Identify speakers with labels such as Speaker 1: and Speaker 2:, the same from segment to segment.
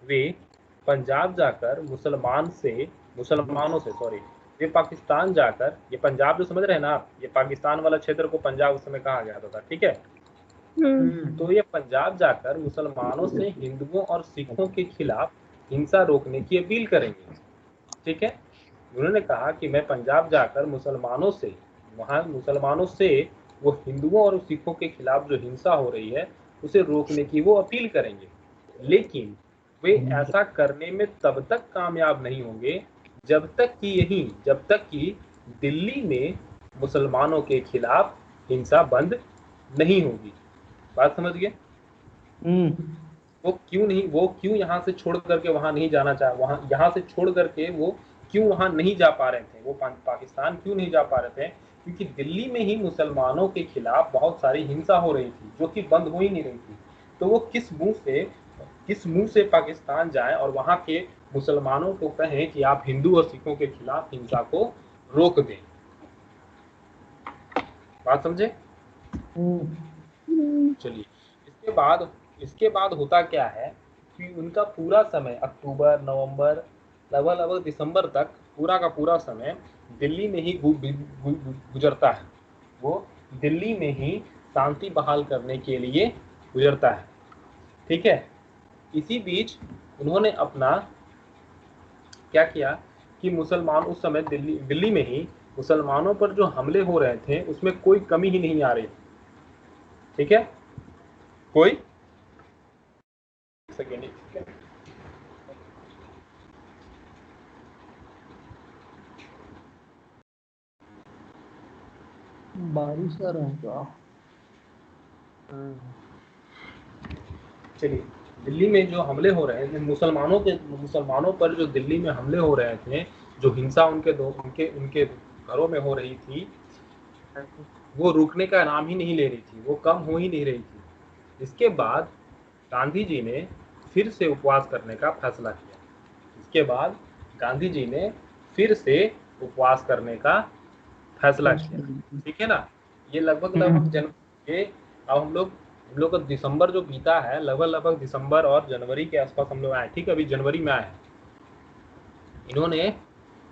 Speaker 1: वे पंजाब जाकर मुसलमानों से सॉरी, वे पाकिस्तान जाकर, ये पंजाब जो समझ रहे हैं ना आप, ये पाकिस्तान वाला क्षेत्र को पंजाब उस समय कहा गया था, ठीक है। तो ये पंजाब जाकर मुसलमानों से हिंदुओं और सिखों के खिलाफ हिंसा रोकने की अपील करेंगे, ठीक है। उन्होंने कहा कि मैं पंजाब जाकर मुसलमानों से वो हिंदुओं और सिखों के खिलाफ जो हिंसा हो रही है उसे रोकने की वो अपील करेंगे, लेकिन वे ऐसा करने में तब तक कामयाब नहीं होंगे जब तक कि दिल्ली में मुसलमानों के खिलाफ हिंसा बंद नहीं होगी। बात समझ गए? वो क्यों यहाँ से छोड़ करके वहां नहीं जाना चाह वहां यहाँ से छोड़ करके वो क्यों वहां नहीं जा पा रहे थे, वो पाकिस्तान क्यों नहीं जा पा रहे थे? क्योंकि दिल्ली में ही मुसलमानों के खिलाफ बहुत सारी हिंसा हो रही थी जो कि बंद हो ही नहीं रही थी। तो वो किस मुंह से पाकिस्तान जाए और वहां के मुसलमानों को कहें कि आप हिंदू और सिखों के खिलाफ हिंसा को रोक दें। बात समझे? चलिए, इसके बाद होता क्या है कि उनका पूरा समय अक्टूबर, नवंबर, लगभग दिसंबर तक पूरा का पूरा समय दिल्ली में ही गुजरता है। वो दिल्ली में ही शांति बहाल करने के लिए गुजरता है, ठीक है। इसी बीच उन्होंने अपना क्या किया कि मुसलमान उस समय दिल्ली में ही मुसलमानों पर जो हमले हो रहे थे उसमें कोई कमी ही नहीं आ रही, ठीक है। कोई सेकेंड, ठीक है।
Speaker 2: बारिश आ रहा है क्या?
Speaker 1: चलिए, दिल्ली में जो हमले हो रहे थे मुसलमानों पर जो दिल्ली में हमले हो रहे थे, जो हिंसा उनके घरों में हो रही थी, वो रुकने का नाम ही नहीं ले रही थी, वो कम हो ही नहीं रही थी। इसके बाद गांधी जी ने फिर से उपवास करने का फैसला किया। इसके बाद गांधी जी ने फिर से उपवास करने का फैसला किया, ठीक है ना। ये लगभग ये अब हम लोग का दिसंबर जो बीता है, लगभग दिसंबर और जनवरी के आसपास हम लोग आए, ठीक है। अभी जनवरी में आए। इन्होंने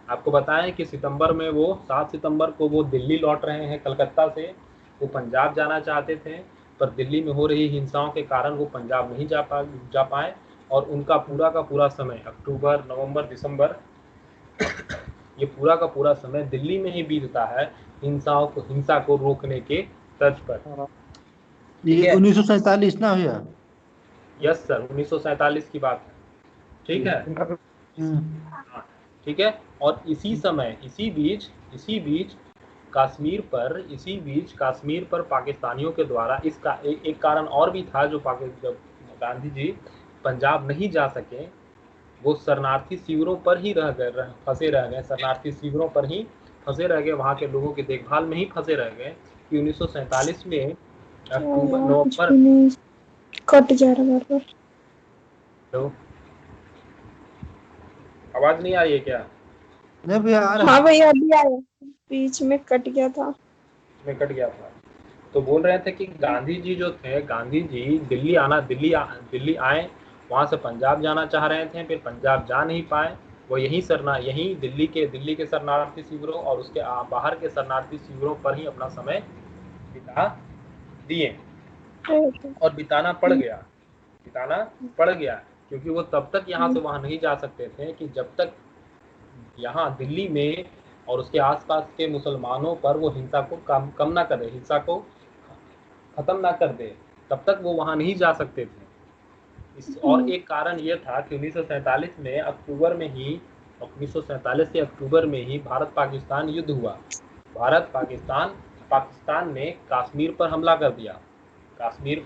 Speaker 1: आपको बताया कि सितंबर में वो 7 सितंबर को वो दिल्ली लौट रहे हैं कलकत्ता से। वो पंजाब जाना चाहते थे, पर दिल्ली में हो रही हिंसाओं के कारण वो पंजाब नहीं जा पाए, और उनका पूरा का पूरा समय अक्टूबर, नवंबर, दिसंबर ये पूरा का पूरा समय दिल्ली में ही बीतता है हिंसा को रोकने के तर्ज पर।
Speaker 2: ये 1947 ना भैया?
Speaker 1: यस सर, 1947 की बात है, ठीक है। ठीक है। और इसी बीच कश्मीर पर पाकिस्तानियों के द्वारा इसका एक कारण और भी था, जब गांधी जी पंजाब नहीं जा सके, वो शरणार्थी शिविरों पर ही फंसे रह गए, वहां के लोगों की देखभाल में ही फंसे रह गए कि 1947 में अक्टूबर, नवंबर
Speaker 3: कट जा रहा है।
Speaker 1: तो आवाज नहीं आ रही है क्या?
Speaker 2: नहीं भैया आ रहा है।
Speaker 3: हाँ भैया अभी आया, बीच में कट गया था।
Speaker 1: तो बोल रहे थे कि गांधी जी जो थे, गांधी जी दिल्ली आए, वहां से पंजाब जाना चाह रहे थे, फिर पंजाब जा नहीं पाए। वो यहीं दिल्ली के शरणार्थी शिविरों और उसके बाहर के शरणार्थी शिविरों पर ही अपना समय बिता दिए, और बिताना पड़ गया क्योंकि वो तब तक यहाँ से वहां नहीं जा सकते थे कि जब तक यहाँ दिल्ली में और उसके आसपास के मुसलमानों पर वो हिंसा को कम ना करे, हिंसा को खत्म ना कर दे, तब तक वो वहां नहीं जा सकते थे। और एक कारण ये था कि 1947 में अक्टूबर में ही 1947 के अक्टूबर में ही भारत पाकिस्तान युद्ध हुआ। पाकिस्तान ने कश्मीर पर हमला कर दिया। कश्मीर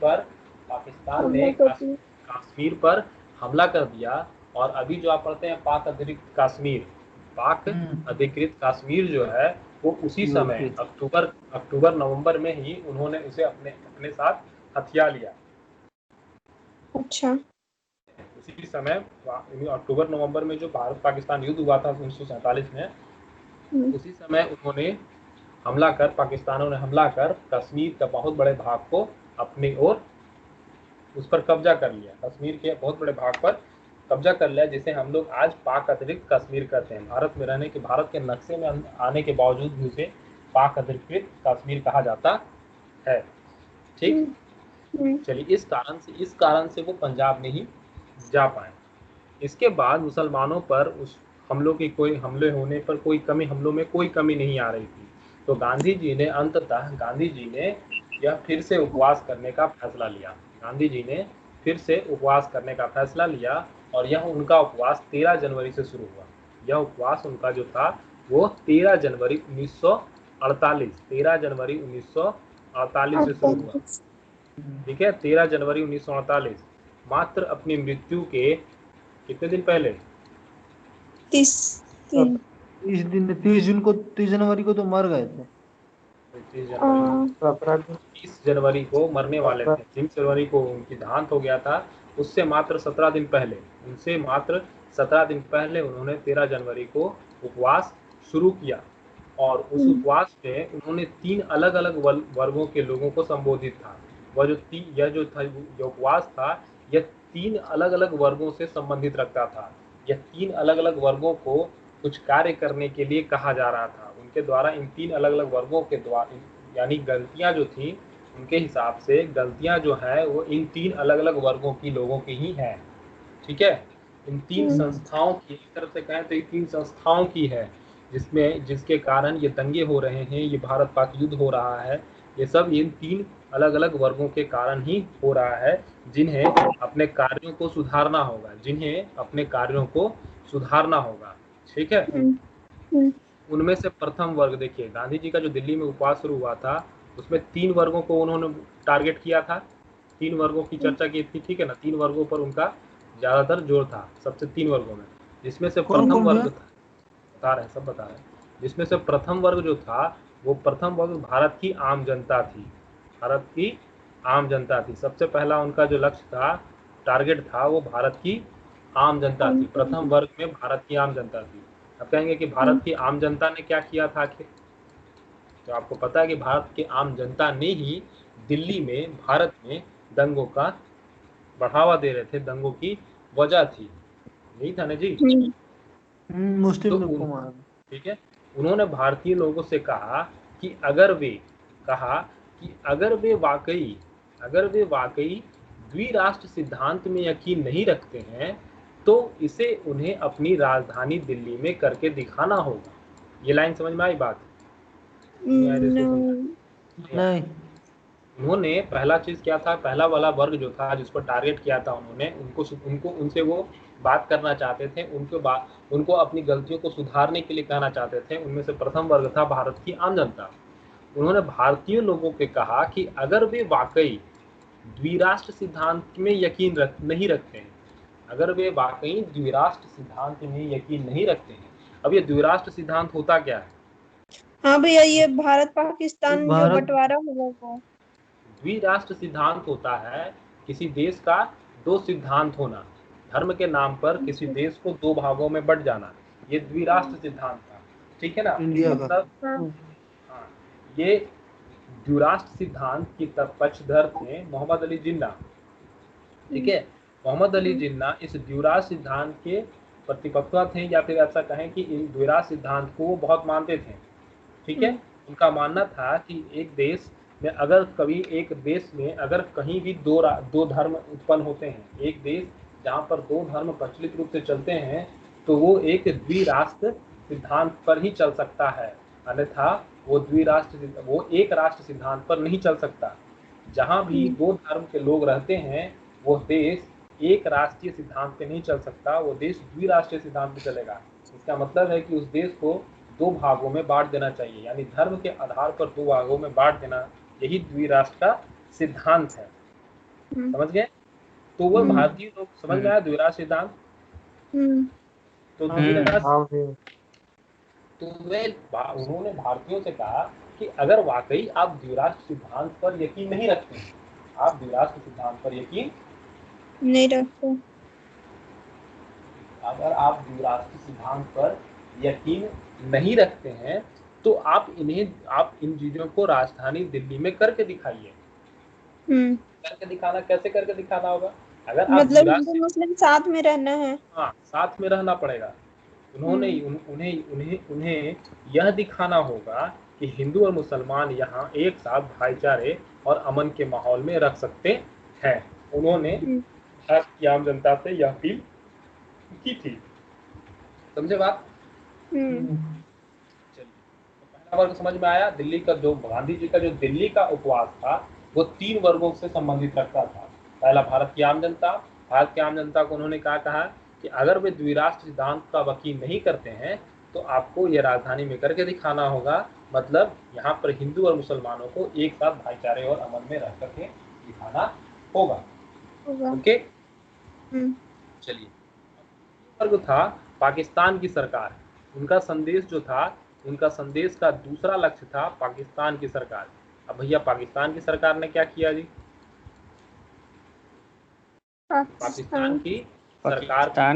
Speaker 1: पर हमला कर दिया। और अभी जो आप पढ़ते हैं पाक अधिकृत कश्मीर जो है, वो उसी समय अक्टूबर नवंबर में ही उन्होंने उसे अपने साथ हथिया लिया।
Speaker 3: अच्छा।
Speaker 1: उसी समय अक्टूबर नवंबर में जो भारत पाकिस्तान युद्ध हुआ था 1947 में, उसी समय पाकिस्तानियों ने हमला कर कश्मीर के बहुत बड़े भाग को अपनी ओर उस पर कब्जा कर लिया। कश्मीर के बहुत बड़े भाग पर कब्जा कर लिया, जिसे हम लोग आज पाक अतिरिक्त कश्मीर कहते हैं। भारत में रहने के, भारत के नक्शे में आने के बावजूद भी उसे पाक अतिरिक्त कश्मीर कहा जाता है। ठीक, चलिए इस कारण से वो पंजाब नहीं जा पाए। इसके बाद मुसलमानों पर उस हमलों में कोई कमी नहीं आ रही थी। तो गांधी जी ने अंततः यह फिर से उपवास करने का फैसला लिया। गांधी जी ने फिर से उपवास करने का फैसला लिया और यह उनका उपवास 13 जनवरी से शुरू हुआ। यह उपवास उनका जो था वो 13 जनवरी 1948 से शुरू हुआ। ठीक है, 13 जनवरी 1948, मात्र अपनी मृत्यु के कितने दिन पहले,
Speaker 3: 30 दिन।
Speaker 2: 30 जनवरी को तो मर गए थे।
Speaker 1: 30 जनवरी को मरने वाले थे। 30 जनवरी को उनकी देहांत हो गया था। उससे मात्र 17 दिन पहले, उन्होंने 13 जनवरी को उपवास शुरू किया और उस उपवास में उन्होंने 3 अलग अलग वर्गों के लोगों को संबोधित था। जो उपवास था यह 3 अलग अलग वर्गों से संबंधित रखता था। यह 3 अलग अलग वर्गों को कुछ कार्य करने के लिए कहा जा रहा था। उनके द्वारा इन 3 अलग अलग वर्गों के द्वारा, यानी गलतियां जो थी, उनके हिसाब से गलतियां जो है वो इन 3 अलग अलग वर्गों की लोगों की ही है। ठीक है, इन 3 संस्थाओं की, एक तरफ से कहें तो ये 3 संस्थाओं की है, जिसके कारण ये दंगे हो रहे हैं, ये भारत पाक युद्ध हो रहा है, ये सब इन 3 अलग अलग वर्गों के कारण ही हो रहा है, जिन्हें अपने कार्यों को सुधारना होगा। ठीक है, उनमें से प्रथम वर्ग, देखिए गांधी जी का जो दिल्ली में उपवास शुरू हुआ था उसमें 3 वर्गों को उन्होंने टारगेट किया था, 3 वर्गों की चर्चा की थी। ठीक है ना, 3 वर्गों पर उनका ज्यादातर जोर था, सबसे 3 वर्गों में, जिसमें से प्रथम वर्ग था, बता रहे हैं, जिसमें से प्रथम वर्ग जो था वो प्रथम वर्ग भारत की आम जनता थी। सबसे पहला उनका जो लक्ष्य था, टारगेट था, वो भारत की आम जनता थी। प्रथम वर्ग में भारत की आम जनता थी। अब कहेंगे कि भारत की आम जनता ने क्या किया था आखिर, तो आपको पता है कि भारत की आम जनता ने ही दिल्ली में, भारत में दंगों का बढ़ावा दे रहे थे, दंगों की वजह थी, नहीं था ना जी।
Speaker 2: मुस्लिम
Speaker 1: तो
Speaker 2: लोग को मारा।
Speaker 1: ठीक है, उन्होंने भारतीय लोगों से कहा कि अगर वे वाकई द्विराष्ट्र सिद्धांत में यकीन नहीं रखते हैं तो इसे उन्हें अपनी राजधानी दिल्ली में करके दिखाना होगा। ये लाइन समझ में आई बात?
Speaker 3: नहीं।
Speaker 1: उन्होंने पहला चीज क्या था, पहला वाला वर्ग जो था जिसको टारगेट किया था उन्होंने, उनसे वो बात करना चाहते थे, उनको अपनी गलतियों को सुधारने के लिए कहना चाहते थे। उनमें से प्रथम वर्ग था भारत की आम जनता। उन्होंने भारतीय लोगों को कहा कि अगर वे वाकई द्विराष्ट्र सिद्धांत में यकीन नहीं रखते हैं, अब ये द्विराष्ट्र सिद्धांत होता क्या है?
Speaker 3: हाँ भैया, ये भारत पाकिस्तान जो बंटवारा हुआ वो
Speaker 1: द्विराष्ट्र सिद्धांत होता है किसी देश का 2 सिद्धांत होना, धर्म के नाम पर किसी देश को 2 भागों में बंट जाना, ये द्विराष्ट्र सिद्धांत था। ठीक है ना, मतलब हाँ, ये द्विराष्ट्र सिद्धांत की पक्षधर थे मोहम्मद अली जिन्ना। ठीक है, मोहम्मद अली जिन्ना इस द्विराष्ट्र सिद्धांत के प्रतिपक्ष थे, या फिर ऐसा कहें कि इन द्विराष्ट्र सिद्धांत को वो बहुत मानते थे। ठीक है, उनका मानना था कि एक देश में अगर कहीं भी दो धर्म उत्पन्न होते हैं, एक देश जहाँ पर 2 धर्म प्रचलित रूप से चलते हैं, तो वो एक द्विराष्ट्र सिद्धांत पर ही चल सकता है, अन्यथा वो एक राष्ट्र सिद्धांत पर नहीं चल सकता। जहाँ भी 2 धर्म के लोग रहते हैं वो देश एक राष्ट्रीय सिद्धांत पे नहीं चल सकता, वो देश द्विराष्ट्रीय सिद्धांत पे चलेगा। इसका मतलब है कि उस देश को 2 भागों में बांट देना चाहिए, यानी धर्म के आधार पर 2 भागों में बांट देना, यही द्विराष्ट्र का सिद्धांत है। समझ गए? तो वह भारतीय लोग समझ में आया द्विराष्ट्र सिद्धांत? तो उन्होंने भारतीयों से कहा कि अगर वाकई आप द्विराष्ट्र सिद्धांत पर यकीन नहीं रखते, अगर आप द्विराष्ट्र सिद्धांत पर यकीन नहीं रखते हैं तो आप इन चीजों को राजधानी दिल्ली में करके दिखाइए। करके दिखाना, कैसे करके दिखाना होगा? अगर आप
Speaker 3: मतलब
Speaker 1: द्विराष्ट्र
Speaker 3: हिंदू मुस्लिम साथ में रहना है।
Speaker 1: हाँ साथ में रहना पड़ेगा। उन्होंने उन्हें उन्हें उन्हें यह दिखाना होगा कि हिंदू और मुसलमान यहाँ एक साथ भाईचारे और अमन के माहौल में रख सकते हैं। उन्होंने भारत की आम जनता से यह अपील की थी। समझे बात? चलिए, तो पहला वर्ग समझ में आया। दिल्ली का जो गांधी जी का जो दिल्ली का उपवास था वो 3 वर्गों से संबंधित रखता था। पहला भारत की आम जनता। भारत की आम जनता को उन्होंने कहा कि अगर वे द्विराष्ट्र सिद्धांत का वकील नहीं करते हैं तो आपको ये राजधानी में करके दिखाना होगा। मतलब यहाँ पर हिंदू और मुसलमानों को एक साथ भाईचारे और अमन में रह करके दिखाना होगा। ओके, चलिए। वर्ग था पाकिस्तान की सरकार। उनका संदेश जो था, उनका संदेश का दूसरा लक्ष्य था पाकिस्तान की सरकार। अब भैया पाकिस्तान की सरकार ने क्या किया जी? पाकिस्तान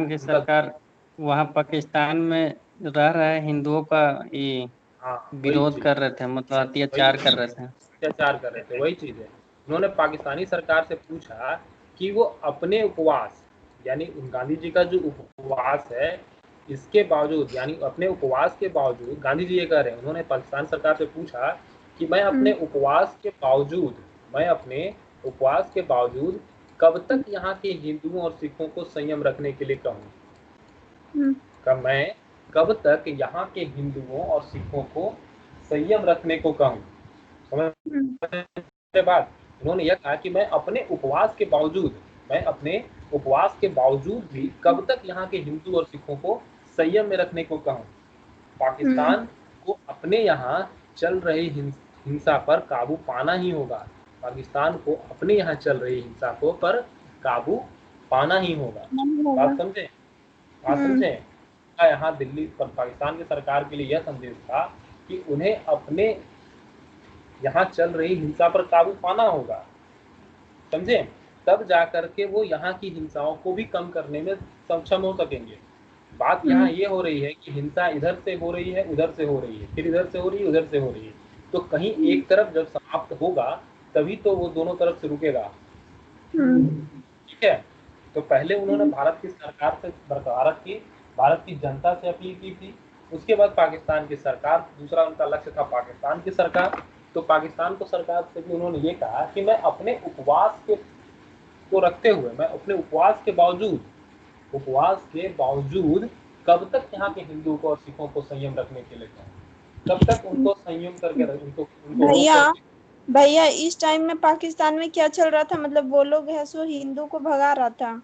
Speaker 1: की
Speaker 4: सरकार वहाँ पाकिस्तान में रह रहे हिंदुओं का ये विरोध कर रहे थे, मतलब अत्याचार कर रहे थे।
Speaker 1: वही चीज है। उन्होंने पाकिस्तानी सरकार से पूछा कि वो अपने उपवास, यानी गांधी जी का जो उपवास है इसके बावजूद, यानी अपने उपवास के बावजूद, गांधी जी ये कह रहे हैं, उन्होंने पाकिस्तान सरकार से पूछा कि मैं अपने उपवास के बावजूद कब तक यहाँ के हिंदुओं और सिखों को संयम रखने के लिए कहूँ। मैं कब तक यहाँ के हिंदुओं और सिखों को संयम रखने को कहूँ। समझ बात? उन्होंने यह कहा कि मैं अपने उपवास के बावजूद भी कब तक यहाँ के हिंदू और सिखों को संयम में रखने को कहूँ। पाकिस्तान को अपने यहाँ चल रही हिंसा पर काबू पाना ही होगा। पाकिस्तान को अपने यहाँ चल रही हिंसा को पर काबू पाना ही होगा। बात समझे? यहाँ दिल्ली पर पाकिस्तान की सरकार के लिए यह संदेश था कि उन्हें अपने यहाँ चल रही हिंसा पर काबू पाना होगा। समझे? तब जाकर के वो यहाँ की हिंसाओं को भी कम करने में सक्षम हो सकेंगे। बात यहाँ ये हो रही है कि हिंसा इधर से हो रही है, उधर से हो रही है, फिर इधर से हो रही है, उधर से हो रही है। तो कहीं एक तरफ जब समाप्त होगा तभी तो वो दोनों तरफ से रुकेगा। ठीक है? तो पहले उन्होंने भारत की सरकार से, भारत की जनता से अपील की थी। उसके बाद पाकिस्तान की सरकार, दूसरा उनका लक्ष्य था पाकिस्तान की सरकार। तो पाकिस्तान को सरकार से भी उन्होंने ये कहा कि मैं अपने उपवास को रखते हुए, मैं अपने उपवास के बावजूद कब तक यहाँ के हिंदुओं को और सिखों को संयम रखने के लिए कहूँ, कब तक उनको संयम करके उनको
Speaker 3: भैया इस टाइम में पाकिस्तान में क्या चल रहा था? मतलब वो लोग है सो हिंदू को भगा रहा था।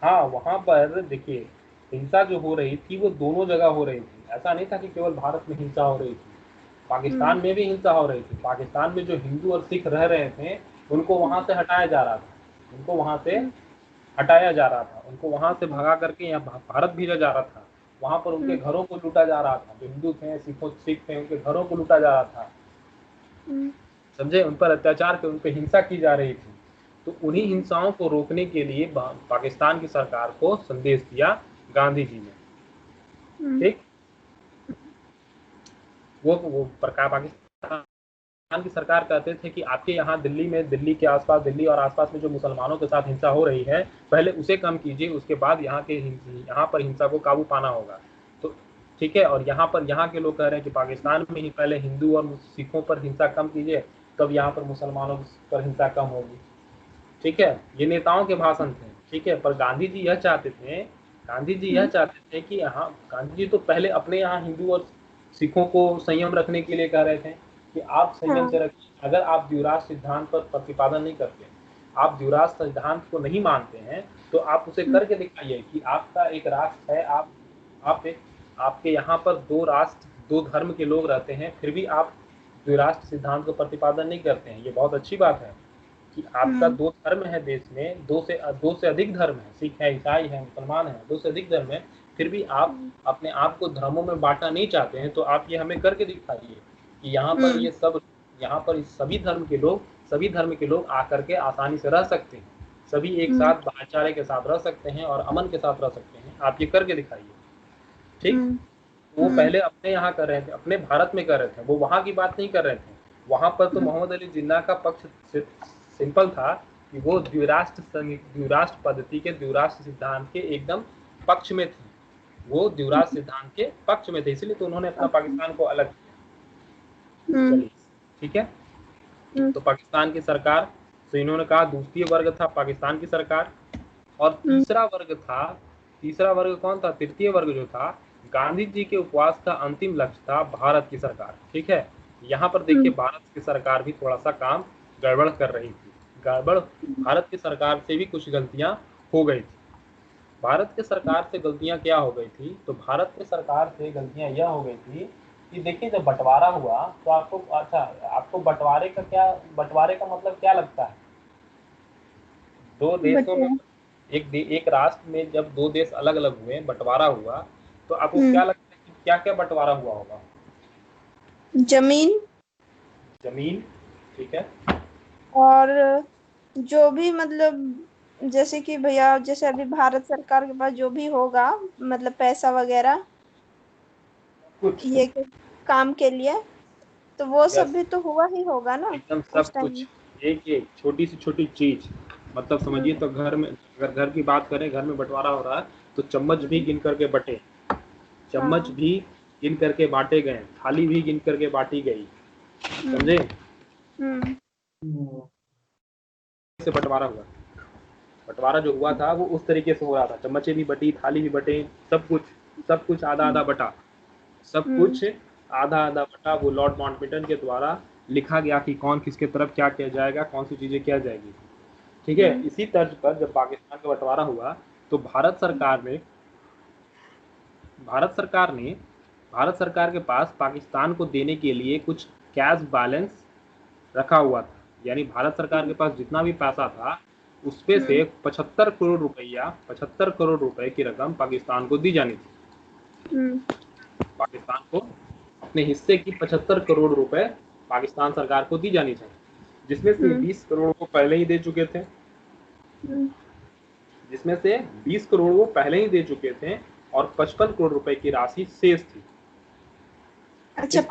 Speaker 1: हाँ, वहां पर देखिए हिंसा जो हो रही थी वो दोनों जगह हो रही थी। ऐसा नहीं था कि केवल भारत में हिंसा हो रही थी, पाकिस्तान में भी हिंसा हो रही थी। पाकिस्तान में जो हिंदू और सिख रह रहे थे उनको वहां से हटाया जा रहा था, उनको वहां से भगा करके यहाँ भारत भेजा जा रहा था। वहां पर उनके घरों को लूटा जा रहा था। जो हिंदू थे, सिख थे, उनके घरों को लूटा जा रहा था। समझे? उन पर अत्याचार के, उन पर हिंसा की जा रही थी। तो उन्हीं हिंसाओं को रोकने के लिए पाकिस्तान की सरकार को संदेश दिया गांधी जी ने। ठीक, वो प्रकार पाकिस्तान की सरकार कहते थे कि आपके यहाँ दिल्ली में, दिल्ली के आसपास, दिल्ली और आसपास में जो मुसलमानों के साथ हिंसा हो रही है पहले उसे कम कीजिए, उसके बाद यहाँ पर हिंसा को काबू पाना होगा। तो ठीक है, और यहाँ के लोग कह रहे हैं कि पाकिस्तान में ही पहले हिंदू और सिखों पर हिंसा कम कीजिए, तब यहाँ पर मुसलमानों पर हिंसा कम होगी। ठीक है, ये नेताओं के भाषण थे। ठीक है, पर गांधी जी यह चाहते थे कि यहाँ, गांधी जी तो पहले अपने यहाँ हिंदू और सिखों को संयम रखने के लिए कह रहे थे कि आप संयम से रखिए। अगर आप द्विराष्ट्र सिद्धांत पर प्रतिपादन नहीं करते, आप द्विराष्ट्र सिद्धांत को नहीं मानते हैं, तो आप उसे करके दिखाइए कि आपका एक राष्ट्र है, आपके यहाँ पर 2 राष्ट्र 2 धर्म के लोग रहते हैं, फिर भी आप द्विराष्ट्र सिद्धांत को प्रतिपादन नहीं करते हैं। ये बहुत अच्छी बात है कि आपका 2 धर्म है देश में, 2 से अधिक धर्म है, सिख है, ईसाई है, मुसलमान है, 2 से अधिक धर्म है, फिर भी आप अपने आप को धर्मों में बांटना नहीं चाहते हैं। तो आप ये हमें करके दिखाइए कि यहाँ पर सभी धर्म के लोग आकर के आसानी से रह सकते हैं, सभी एक साथ भाईचारे के साथ रह सकते हैं और अमन के साथ रह सकते हैं। आप ये करके दिखाइए। ठीक, वो पहले अपने यहाँ कर रहे थे, अपने भारत में कर रहे थे, वो वहां की बात नहीं कर रहे थे। वहां पर तो मोहम्मद अली जिन्ना का पक्ष सिंपल था कि वो द्विराष्ट्र पद्धति के द्विराष्ट्र सिद्धांत के एकदम पक्ष में थी, वो द्विराष्ट्र सिद्धांत के पक्ष में थे, इसलिए तो उन्होंने अपना पाकिस्तान को अलग किया। चलिए ठीक है, तो पाकिस्तान की सरकार, तो इन्होंने कहा द्वितीय वर्ग था पाकिस्तान की सरकार, और तीसरा वर्ग कौन था? तृतीय वर्ग जो था, गांधी जी के उपवास का अंतिम लक्ष्य था भारत की सरकार। ठीक है, यहाँ पर देखिए भारत की सरकार भी थोड़ा सा काम गड़बड़ कर रही थी। भारत की सरकार से भी कुछ गलतियां हो गई थी। भारत के सरकार से गलतियां क्या हो गई थी? तो भारत के सरकार से गलतियां यह हो गई थी कि देखिए जब बंटवारा हुआ तो आपको बंटवारे का मतलब क्या लगता है? दो देशों में, एक राष्ट्र में जब दो देश अलग अलग हुए, बंटवारा हुआ, तो आपको क्या लगता है कि क्या क्या बंटवारा हुआ होगा?
Speaker 3: जमीन,
Speaker 1: ठीक है,
Speaker 3: और जो भी मतलब जैसे कि भैया, जैसे अभी भारत सरकार के पास जो भी होगा मतलब पैसा वगैरह
Speaker 1: कुछ
Speaker 3: ये काम के लिए, तो वो सब भी तो हुआ ही होगा ना
Speaker 1: एकदम
Speaker 3: उस
Speaker 1: सब
Speaker 3: टाइम
Speaker 1: कुछ,
Speaker 3: में।
Speaker 1: एक छोटी से छोटी चीज, मतलब समझिए तो घर में, अगर घर की बात करें, घर में बंटवारा हो रहा है तो चम्मच भी गिन करके बटे, चम्मच भी गिन करके बांटे गए, थाली भी गिन करके बांटी गई, समझे? से बंटवारा हुआ, बंटवारा जो हुआ था वो उस तरीके से हो रहा था, चम्मचे भी बटी, थाली भी बटे, सब कुछ आधा आधा बटा, सब कुछ आधा आधा बटा। वो लॉर्ड माउंटबेटन के द्वारा लिखा गया कि कौन किसके तरफ क्या किया जाएगा, कौन सी चीजें क्या जाएगी। ठीक है, इसी तर्ज पर जब पाकिस्तान का बंटवारा हुआ तो भारत सरकार के पास पाकिस्तान को देने के लिए कुछ कैश बैलेंस रखा हुआ था, यानी भारत सरकार के पास जितना भी पैसा था उसपे से 75 करोड़ रुपए की रकम पाकिस्तान को दी जानी थी। पाकिस्तान को अपने हिस्से की 75 करोड़ रुपए पाकिस्तान सरकार को दी जानी चाहिए, जिसमें से 20 करोड़ वो पहले ही दे चुके थे, और 55 करोड़ रुपए की राशि शेष थी।
Speaker 3: अच्छा,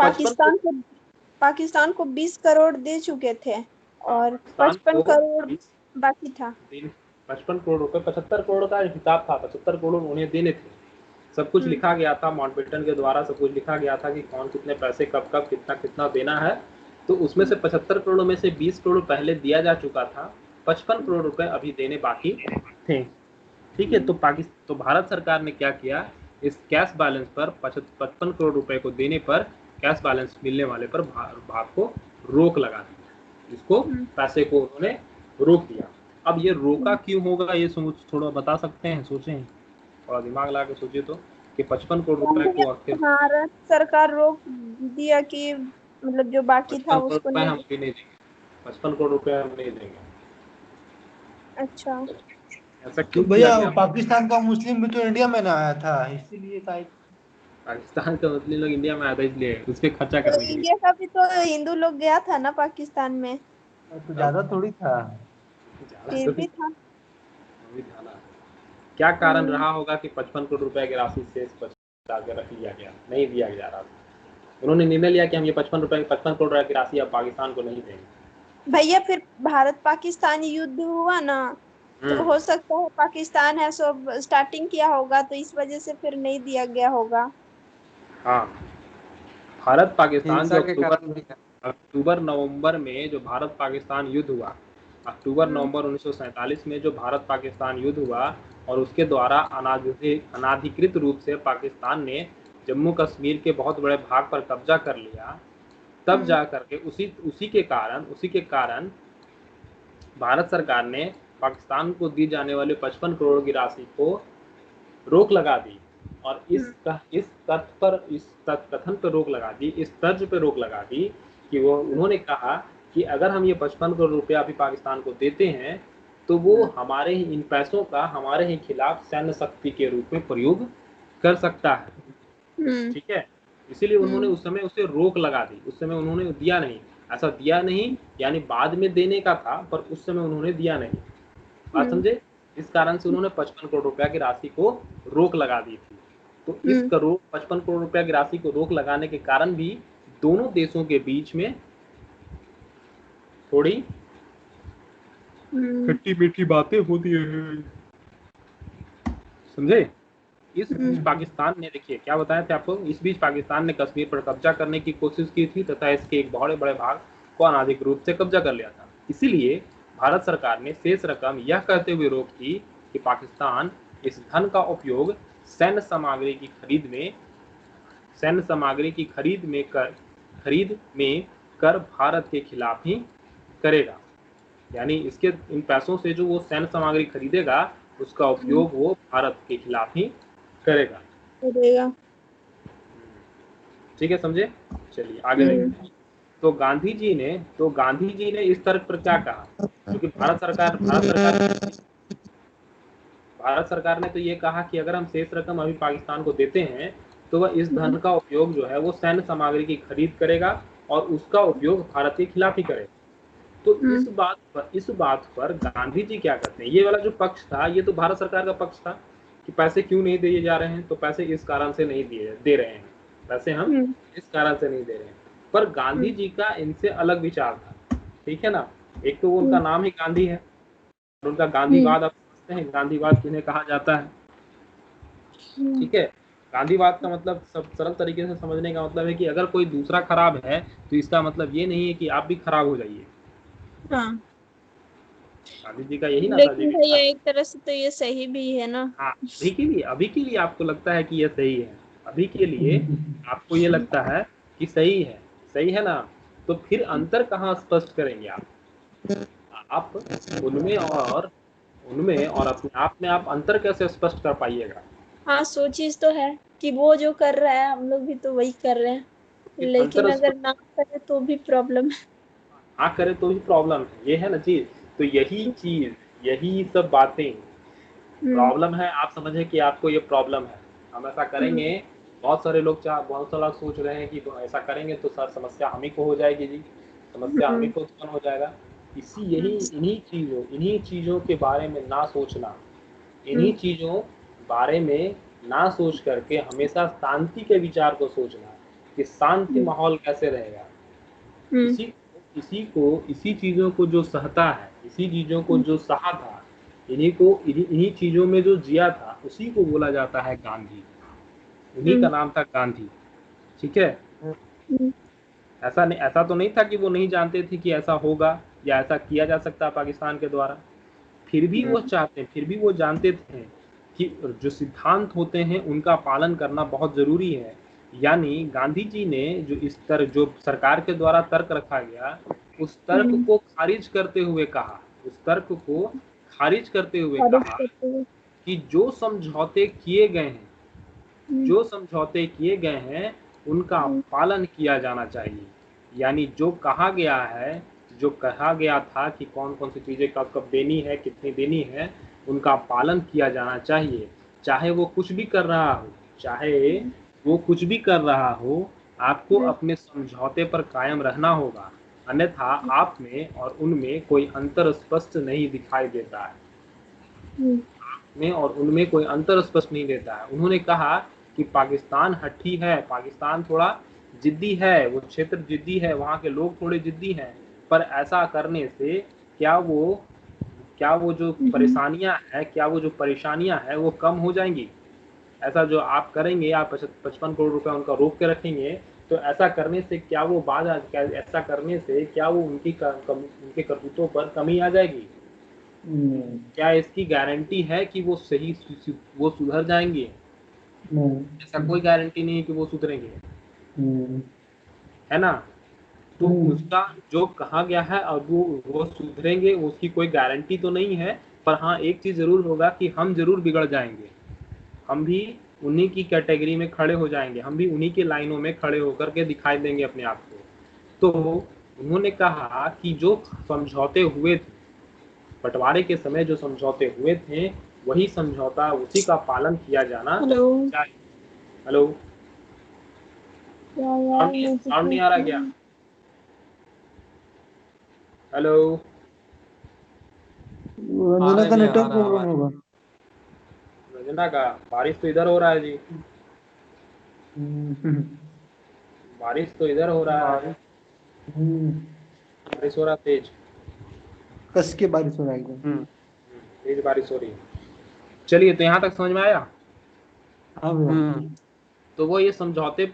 Speaker 3: पाकिस्तान को 20 करोड़ दे चुके थे और 55 करोड़ बाकी था।
Speaker 1: 55 करोड़ रुपए, 75 करोड़ का हिसाब था, 75 करोड़ उन्हें देने थे। सब कुछ लिखा गया था, माउंटबेटन के द्वारा सब कुछ लिखा गया था कि कौन कितने पैसे कब कितना कितना देना है। तो उसमें से 75 करोड़ में से 20 करोड़ पहले दिया जा चुका था, 55 करोड़ रुपए अभी देने बाकी थे। ठीक है, तो भारत सरकार ने क्या किया, इस कैश बैलेंस पर 55 करोड़ रुपए को देने पर, कैश बैलेंस मिलने वाले पर भारत को रोक लगा दी, इसको पैसे को उन्होंने रोक दिया। अब ये रोका क्यों होगा, ये थोड़ा बता सकते हैं? सोचें, थोड़ा दिमाग लगा के सोचिए तो, कि 55 करोड़ रुपए को आखिर
Speaker 3: भारत सरकार रोक दिया कि मतलब जो बाकी था उसको नहीं,
Speaker 1: हम भी नहीं देंगे, 55 करोड़ रुपए हम नहीं देंगे।
Speaker 3: अच्छा,
Speaker 1: ऐसा
Speaker 2: तो
Speaker 1: क्यों
Speaker 2: भैया
Speaker 1: किया?
Speaker 2: पाकिस्तान का मुस्लिम भी तो इंडिया में ना आया था, इसीलिए
Speaker 1: पाकिस्तान का मुस्लिम लोग इंडिया में आया था इसलिए, उसके खर्चा
Speaker 3: तो
Speaker 1: करने के लिए।
Speaker 3: इंडिया का भी तो हिंदू लोग गया था ना पाकिस्तान में,
Speaker 2: तो ज्यादा थोड़ी था,
Speaker 3: फिर भी था।
Speaker 1: क्या कारण रहा होगा कि 55 करोड़ रुपए की राशि शेष बचा के रख लिया गया, नहीं दिया जा रहा था? उन्होंने निर्णय लिया कि हम ये 55 करोड़ रुपए की राशि अब पाकिस्तान को नहीं देंगे।
Speaker 3: भैया फिर भारत पाकिस्तान युद्ध हुआ ना, तो हो सकता है पाकिस्तान है सो स्टार्टिंग किया होगा, तो इस वजह से फिर नहीं दिया गया होगा।
Speaker 1: हाँ, भारत पाकिस्तान जो
Speaker 4: के
Speaker 1: अक्टूबर नवंबर में जो भारत पाकिस्तान युद्ध हुआ, अक्टूबर नवंबर 1947 में जो भारत पाकिस्तान युद्ध हुआ, और उसके द्वारा अनाधिकृत रूप से पाकिस्तान ने जम्मू कश्मीर के बहुत बड़े भाग पर कब्जा कर लिया, तब जा करके उसी के कारण भारत सरकार ने पाकिस्तान को दी जाने वाले 55 करोड़ की राशि को रोक लगा दी, और इस कथन पर रोक लगा दी, इस तर्ज पे रोक लगा दी कि वो उन्होंने कहा कि अगर हम ये 55 करोड़ रुपया अभी पाकिस्तान को देते हैं तो वो हमारे ही इन पैसों का हमारे ही खिलाफ सैन्य शक्ति के रूप में प्रयोग कर सकता है। ठीक है, इसीलिए उन्होंने उस समय उसे रोक लगा दी, उस समय उन्होंने दिया नहीं, ऐसा दिया नहीं, यानी बाद में देने का था पर उस समय उन्होंने दिया नहीं, बात समझे? इस कारण से उन्होंने 55 करोड़ रुपया की राशि को रोक लगा दी थी। तो इस 55 करोड़ रुपया की राशि को रोक लगाने के कारण भी दोनों देशों के बीच में थोड़ी खट्टी मीठी बातें होती है, समझे। इस बीच पाकिस्तान ने, देखिए क्या बताया था आपको, इस बीच पाकिस्तान ने कश्मीर पर कब्जा करने की कोशिश की थी तथा इसके एक बड़े बड़े भाग को अनाधिकृत रूप से कब्जा कर लिया था। इसीलिए भारत सरकार ने शेष रकम यह कहते हुए रोक दी कि पाकिस्तान इस धन का उपयोग सैन्य सामग्री की खरीद में कर भारत के खिलाफ ही करेगा। यानी इसके इन पैसों से जो वो सैन्य सामग्री खरीदेगा उसका उपयोग वो भारत के खिलाफ ही करेगा। ठीक है, समझे। चलिए आगे देखते हैं। तो गांधी जी ने इस तर्क पर क्या कहा, क्योंकि भारत सरकार ने तो ये कहा कि अगर हम शेष रकम अभी पाकिस्तान को देते हैं तो वह इस धन का उपयोग जो है वो सैन्य सामग्री की खरीद करेगा और उसका उपयोग भारत के खिलाफ ही करेगा। तो इस बात पर गांधी जी क्या करते हैं, ये वाला जो पक्ष था ये तो भारत सरकार का पक्ष था कि पैसे क्यों नहीं दिए जा रहे हैं, तो पैसे इस कारण से नहीं दे रहे हैं, पैसे हम इस कारण से नहीं दे रहे हैं। पर गांधी जी का इनसे अलग विचार था, ठीक है ना। एक तो उनका नाम ही गांधी है और उनका गांधीवाद, आप समझते हैं गांधीवाद किन्हें कहा जाता है, ठीक है। गांधीवाद का मतलब सब सरल तरीके से समझने का मतलब है कि अगर कोई दूसरा खराब है तो इसका मतलब ये नहीं है कि आप भी खराब हो जाइए।
Speaker 3: हाँ।
Speaker 1: गांधी जी का यही ना था।
Speaker 3: लेकिन भैया एक तरह से तो ये सही भी है ना।
Speaker 1: हाँ, अभी के लिए आपको लगता है कि ये सही है, अभी के लिए आपको ये लगता है कि सही है ना। तो फिर अंतर कहाँ स्पष्ट करेंगे आप उनमें और अपने आप में आप अंतर कैसे स्पष्ट कर पाइएगा।
Speaker 3: हाँ, सो चीज तो है कि वो जो कर रहा है हम लोग भी तो वही कर रहे हैं, लेकिन अगर ना करे तो भी प्रॉब्लम है।
Speaker 1: हाँ करे तो भी प्रॉब्लम है, ये है ना चीज। तो यही सब बातें प्रॉब्लम है। आप समझे कि आपको ये प्रॉब्लम है, हम ऐसा करेंगे। बहुत सारे लोग सोच रहे हैं कि ऐसा करेंगे तो सर समस्या हम ही को हो जाएगी जी, समस्या हम ही को उत्पन्न हो जाएगा। इन्हीं चीजों के बारे में ना सोचना, इन्हीं चीजों बारे में ना सोच करके हमेशा शांति के विचार को सोचना कि शांति माहौल कैसे रहेगा। इसी चीजों को जो सहता है, इसी चीजों को जो सहा था, इन्हीं चीजों में जो जिया था उसी को बोला जाता है गांधी, उन्हीं का नाम था गांधी, ठीक है। ऐसा तो नहीं था कि वो नहीं जानते थे कि ऐसा होगा या ऐसा किया जा सकता है पाकिस्तान के द्वारा। फिर भी वो जानते थे कि जो सिद्धांत होते हैं उनका पालन करना बहुत जरूरी है। यानी गांधी जी ने जो सरकार के द्वारा तर्क रखा गया उस तर्क को खारिज करते हुए कहा कि जो समझौते किए गए हैं उनका पालन किया जाना चाहिए। यानी जो कहा गया था कि कौन कौन सी चीजें कब देनी है, कितनी देनी है, उनका पालन किया जाना चाहिए। चाहे वो कुछ भी कर रहा हो, आपको अपने समझौते पर कायम रहना होगा, अन्यथा आप में और उनमें कोई अंतर स्पष्ट नहीं दिखाई देता है। उन्होंने कहा कि पाकिस्तान हठी है, पाकिस्तान थोड़ा जिद्दी है, वो क्षेत्र जिद्दी है, वहाँ के लोग थोड़े जिद्दी हैं, पर ऐसा करने से क्या वो जो परेशानियां हैं वो कम हो जाएंगी। ऐसा जो आप करेंगे, आप 55 करोड़ रुपए उनका रोक के रखेंगे, तो ऐसा करने से क्या वो उनके करतूतों पर कमी आ जाएगी? क्या इसकी गारंटी है कि वो सुधर जाएंगे? ऐसा कोई गारंटी नहीं है कि वो सुधरेंगे, है ना। तो उसका जो कहा गया है और वो सुधरेंगे उसकी कोई गारंटी तो नहीं है। पर हाँ, एक चीज जरूर होगा कि हम जरूर बिगड़ जाएंगे, हम भी उन्हीं की कैटेगरी में खड़े हो जाएंगे, हम भी उन्हीं के लाइनों में खड़े होकर के दिखाई देंगे अपने आप को। तो उन्होंने कहा कि जो समझौते हुए थे, बंटवारे के समय जो समझौते हुए थे, वही समझौता, उसी का पालन किया जाना चाहिए। हेलो, साउंड नहीं आ रहा क्या? हेलो,
Speaker 2: रंजना का नेटवर्क प्रॉब्लम होगा।
Speaker 1: रंजना का? बारिश तो इधर हो रहा है जी, बारिश तो इधर हो रहा है, बारिश हो रहा तेज।
Speaker 2: कस के बारिश हो रहा है एकदम।
Speaker 1: तेज बारिश हो रही है। चलिए, तो यहाँ तक समझ में आया।
Speaker 2: हाँ भैया।
Speaker 1: तो वो ये समझौते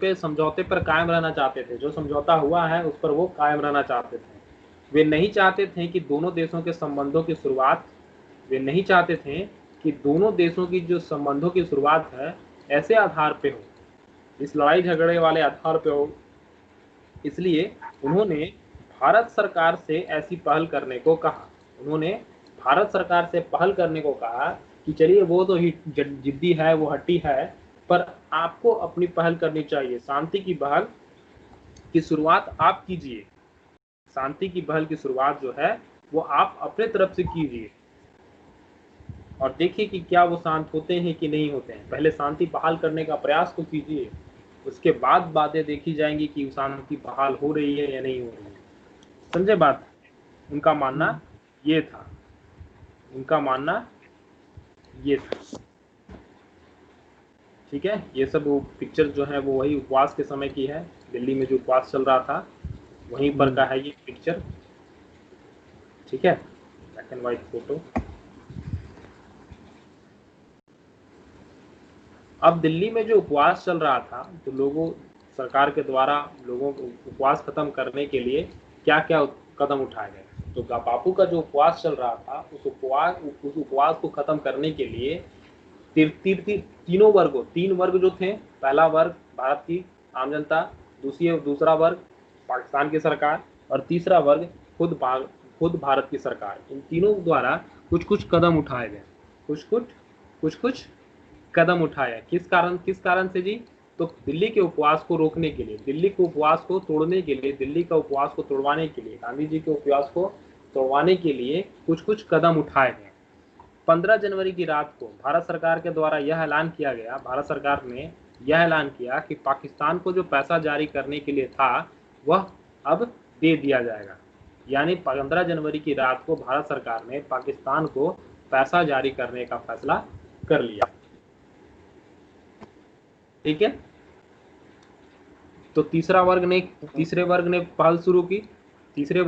Speaker 1: पर कायम रहना चाहते थे। जो समझौता हुआ है उस पर वो कायम रहना चाहते थे। वे नहीं चाहते थे कि दोनों देशों के संबंधों की शुरुआत वे नहीं चाहते थे कि दोनों देशों की जो संबंधों की शुरुआत है ऐसे आधार पे हो, इस लड़ाई झगड़े वाले आधार पे हो। इसलिए उन्होंने भारत सरकार से ऐसी पहल करने को कहा। उन्होंने भारत सरकार से पहल करने को कहा कि चलिए, वो तो जिद्दी है, वो हट्टी है, पर आपको अपनी पहल करनी चाहिए। शांति की पहल की शुरुआत आप कीजिए। शांति की पहल की शुरुआत जो है वो आप अपने तरफ से कीजिए और देखिए कि क्या वो शांत होते हैं कि नहीं होते हैं। पहले शांति बहाल करने का प्रयास तो कीजिए, उसके बाद बातें देखी जाएंगी कि शांति बहाल हो रही है या नहीं हो रही है। समझे बात? उनका मानना ये था, उनका मानना ये था। ठीक है, ये सब वो पिक्चर जो है वो वही उपवास के समय की है। दिल्ली में जो उपवास चल रहा था वहीं पर का है ये पिक्चर। ठीक है, ब्लैक एंड व्हाइट फोटो। अब दिल्ली में जो उपवास चल रहा था तो लोगों सरकार के द्वारा लोगों को उपवास खत्म करने के लिए क्या क्या कदम उठाए गए। तो बापू का जो उपवास चल रहा था उस उपवास को खत्म करने के लिए तीनों वर्गों, 3 वर्ग जो थे। पहला वर्ग भारत की आम जनता, दूसरा वर्ग पाकिस्तान की सरकार और तीसरा वर्ग खुद भारत की सरकार। इन तीनों द्वारा कुछ कुछ कदम उठाए गए, कुछ कुछ कदम उठाया। किस कारण से जी? तो दिल्ली के उपवास को रोकने के लिए, दिल्ली के उपवास को तोड़ने के लिए, दिल्ली का उपवास को तोड़वाने के लिए, गांधी जी के उपवास को तोड़वाने के लिए कुछ कदम उठाए गए। 15 जनवरी की रात को भारत सरकार के द्वारा यह ऐलान किया गया, भारत सरकार ने यह ऐलान किया कि पाकिस्तान को जो पैसा जारी करने के लिए था वह अब दे दिया जाएगा। यानी 15 जनवरी की रात को भारत सरकार ने पाकिस्तान को पैसा जारी करने का फैसला कर लिया। ठीक है, तो तीसरे वर्ग ने पहल शुरू की। तीसरा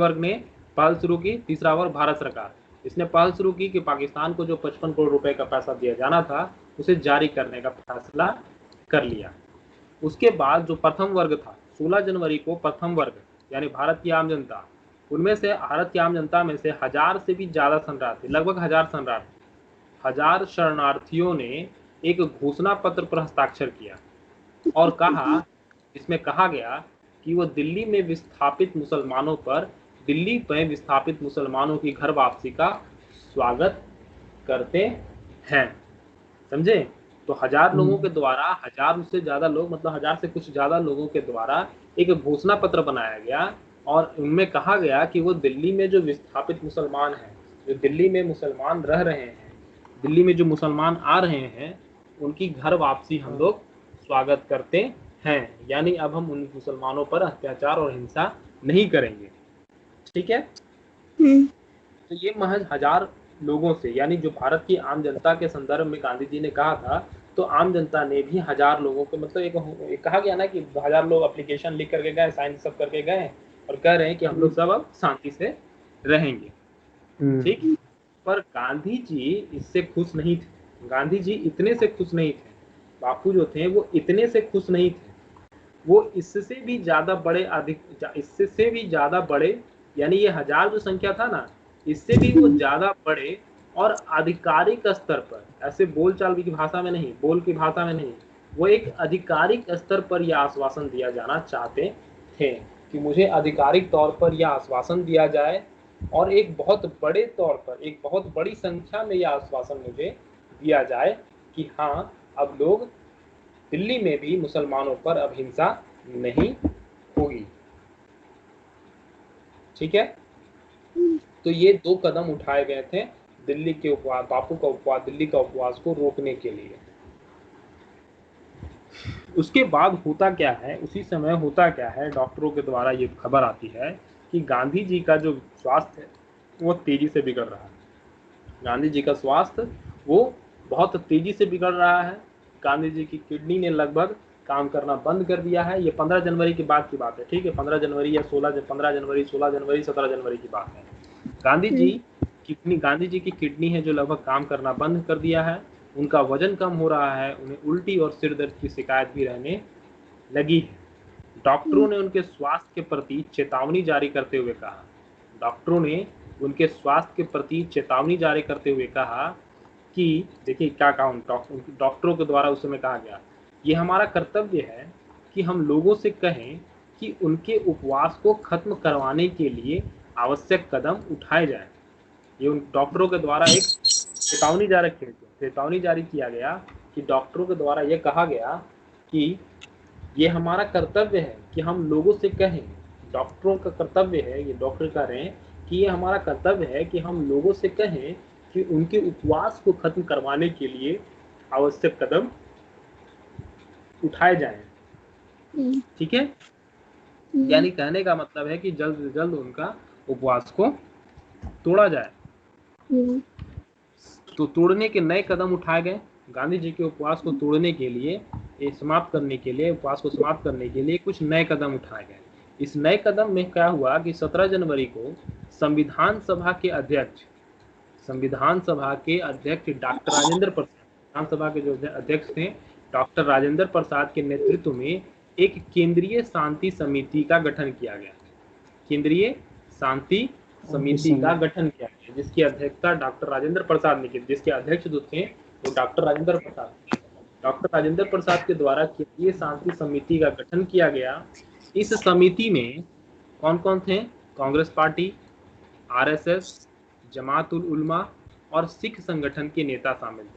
Speaker 1: वर्ग भारत सरकार, इसने पहल शुरू की कि पाकिस्तान को जो 55 करोड़ रुपए का पैसा दिया जाना था उसे जारी करने का फैसला कर लिया। उसके बाद जो प्रथम वर्ग था, 16 जनवरी को प्रथम वर्ग यानी भारत की आम जनता, उनमें से भारत की आम जनता में से 1000 से भी ज्यादा शरणार्थी, लगभग 1000 शरणार्थियों ने एक घोषणा पत्र पर हस्ताक्षर किया और कहा, इसमें कहा गया कि वो दिल्ली में विस्थापित मुसलमानों की घर वापसी का स्वागत करते हैं। समझे? तो 1000 लोगों के द्वारा, 1000 से ज्यादा लोग, मतलब 1000 से कुछ ज्यादा लोगों के द्वारा एक घोषणा पत्र बनाया गया और उनमें कहा गया कि वो दिल्ली में जो विस्थापित मुसलमान हैं, जो दिल्ली में मुसलमान रह रहे हैं, दिल्ली में जो मुसलमान आ रहे हैं, उनकी घर वापसी हम लोग स्वागत करते हैं। यानी अब हम उन मुसलमानों पर अत्याचार और हिंसा नहीं करेंगे। ठीक है, तो ये महज 1000 लोगों से, यानी जो भारत की आम जनता के संदर्भ में गांधी जी ने कहा था, तो आम जनता ने भी 1000 लोगों को, मतलब एक कहा गया ना कि 1000 लोग एप्लीकेशन लिख करके गए, साइन सब करके गए और कह रहे हैं कि हम लोग सब अब शांति से रहेंगे। ठीक, पर गांधी जी इससे खुश नहीं थे। गांधी जी इतने से खुश नहीं थे, बापू जो थे वो इतने से खुश नहीं थे। वो इससे भी ज्यादा बड़े, यानी ये 1000 जो संख्या था ना, इससे भी वो ज्यादा बड़े और आधिकारिक स्तर पर, ऐसे बोलचाल की भाषा में नहीं, बोल की भाषा में नहीं, वो एक आधिकारिक स्तर पर यह आश्वासन दिया जाना चाहते थे कि मुझे आधिकारिक तौर पर यह आश्वासन दिया जाए और एक बहुत बड़े तौर पर, एक बहुत बड़ी संख्या में यह आश्वासन मुझे दिया जाए कि हाँ, अब लोग दिल्ली में भी मुसलमानों पर अब हिंसा नहीं होगी। ठीक है, तो ये 2 कदम उठाए गए थे दिल्ली के उपवास, बापू का उपवास, दिल्ली का उपवास को रोकने के लिए। उसके बाद होता क्या है, उसी समय होता क्या है, डॉक्टरों के द्वारा ये खबर आती है कि गांधी जी का जो स्वास्थ्य है वो तेजी से बिगड़ रहा है। गांधी जी का स्वास्थ्य वो बहुत तेजी से बिगड़ रहा है। गांधी जी की किडनी ने लगभग काम करना बंद कर दिया है। ये 15 जनवरी की बात की बात है। ठीक है, 15 जनवरी या 16 जनवरी, 17 जनवरी की बात है। गांधी जी किडनी, गांधी जी की किडनी है जो लगभग काम करना बंद कर दिया है, उनका वजन कम हो रहा है, उन्हें उल्टी और सिर दर्द की शिकायत भी रहने लगी है। डॉक्टरों ने उनके स्वास्थ्य के प्रति चेतावनी जारी करते हुए कहा, डॉक्टरों ने उनके स्वास्थ्य के प्रति चेतावनी जारी करते हुए कहा कि देखिए क्या कहा डॉक्टरों के द्वारा उस समय कहा गया, ये हमारा कर्तव्य है कि हम लोगों से कहें कि उनके उपवास को खत्म करवाने के लिए आवश्यक कदम उठाए जाएं। ये उन डॉक्टरों के द्वारा एक चेतावनी जारी किया गया कि डॉक्टरों के द्वारा यह कहा गया कि ये हमारा कर्तव्य है कि हम लोगों से कहें, डॉक्टरों का कर्तव्य है, ये डॉक्टर कह रहे हैं कि ये हमारा कर्तव्य है कि हम लोगों से कहें कि उनके उपवास को खत्म करवाने के लिए आवश्यक कदम उठाए जाएं। ठीक है, यानी कहने का मतलब है कि जल्द से जल्द उनका उपवास को तोड़ा जाए। तो तोड़ने के नए कदम उठाए गए। गांधी जी के उपवास को तोड़ने के लिए, समाप्त करने के लिए, उपवास को समाप्त करने के लिए कुछ नए कदम उठाए गए। इस नए कदम में क्या हुआ कि 17 जनवरी को संविधान सभा के अध्यक्ष डॉक्टर राजेंद्र प्रसाद, विधानसभा के जो अध्यक्ष थे डॉक्टर राजेंद्र प्रसाद के नेतृत्व में एक केंद्रीय शांति समिति का गठन किया गया। केंद्रीय शांति समिति का गठन किया गया जिसकी अध्यक्षता डॉक्टर राजेंद्र प्रसाद ने की, जिसके अध्यक्ष जो थे वो डॉक्टर राजेंद्र प्रसाद के द्वारा केंद्रीय शांति समिति का गठन किया गया। इस समिति में कौन कौन थे? कांग्रेस पार्टी, आरएसएस, जमात उल उलमा और सिख संगठन के नेता शामिल थे।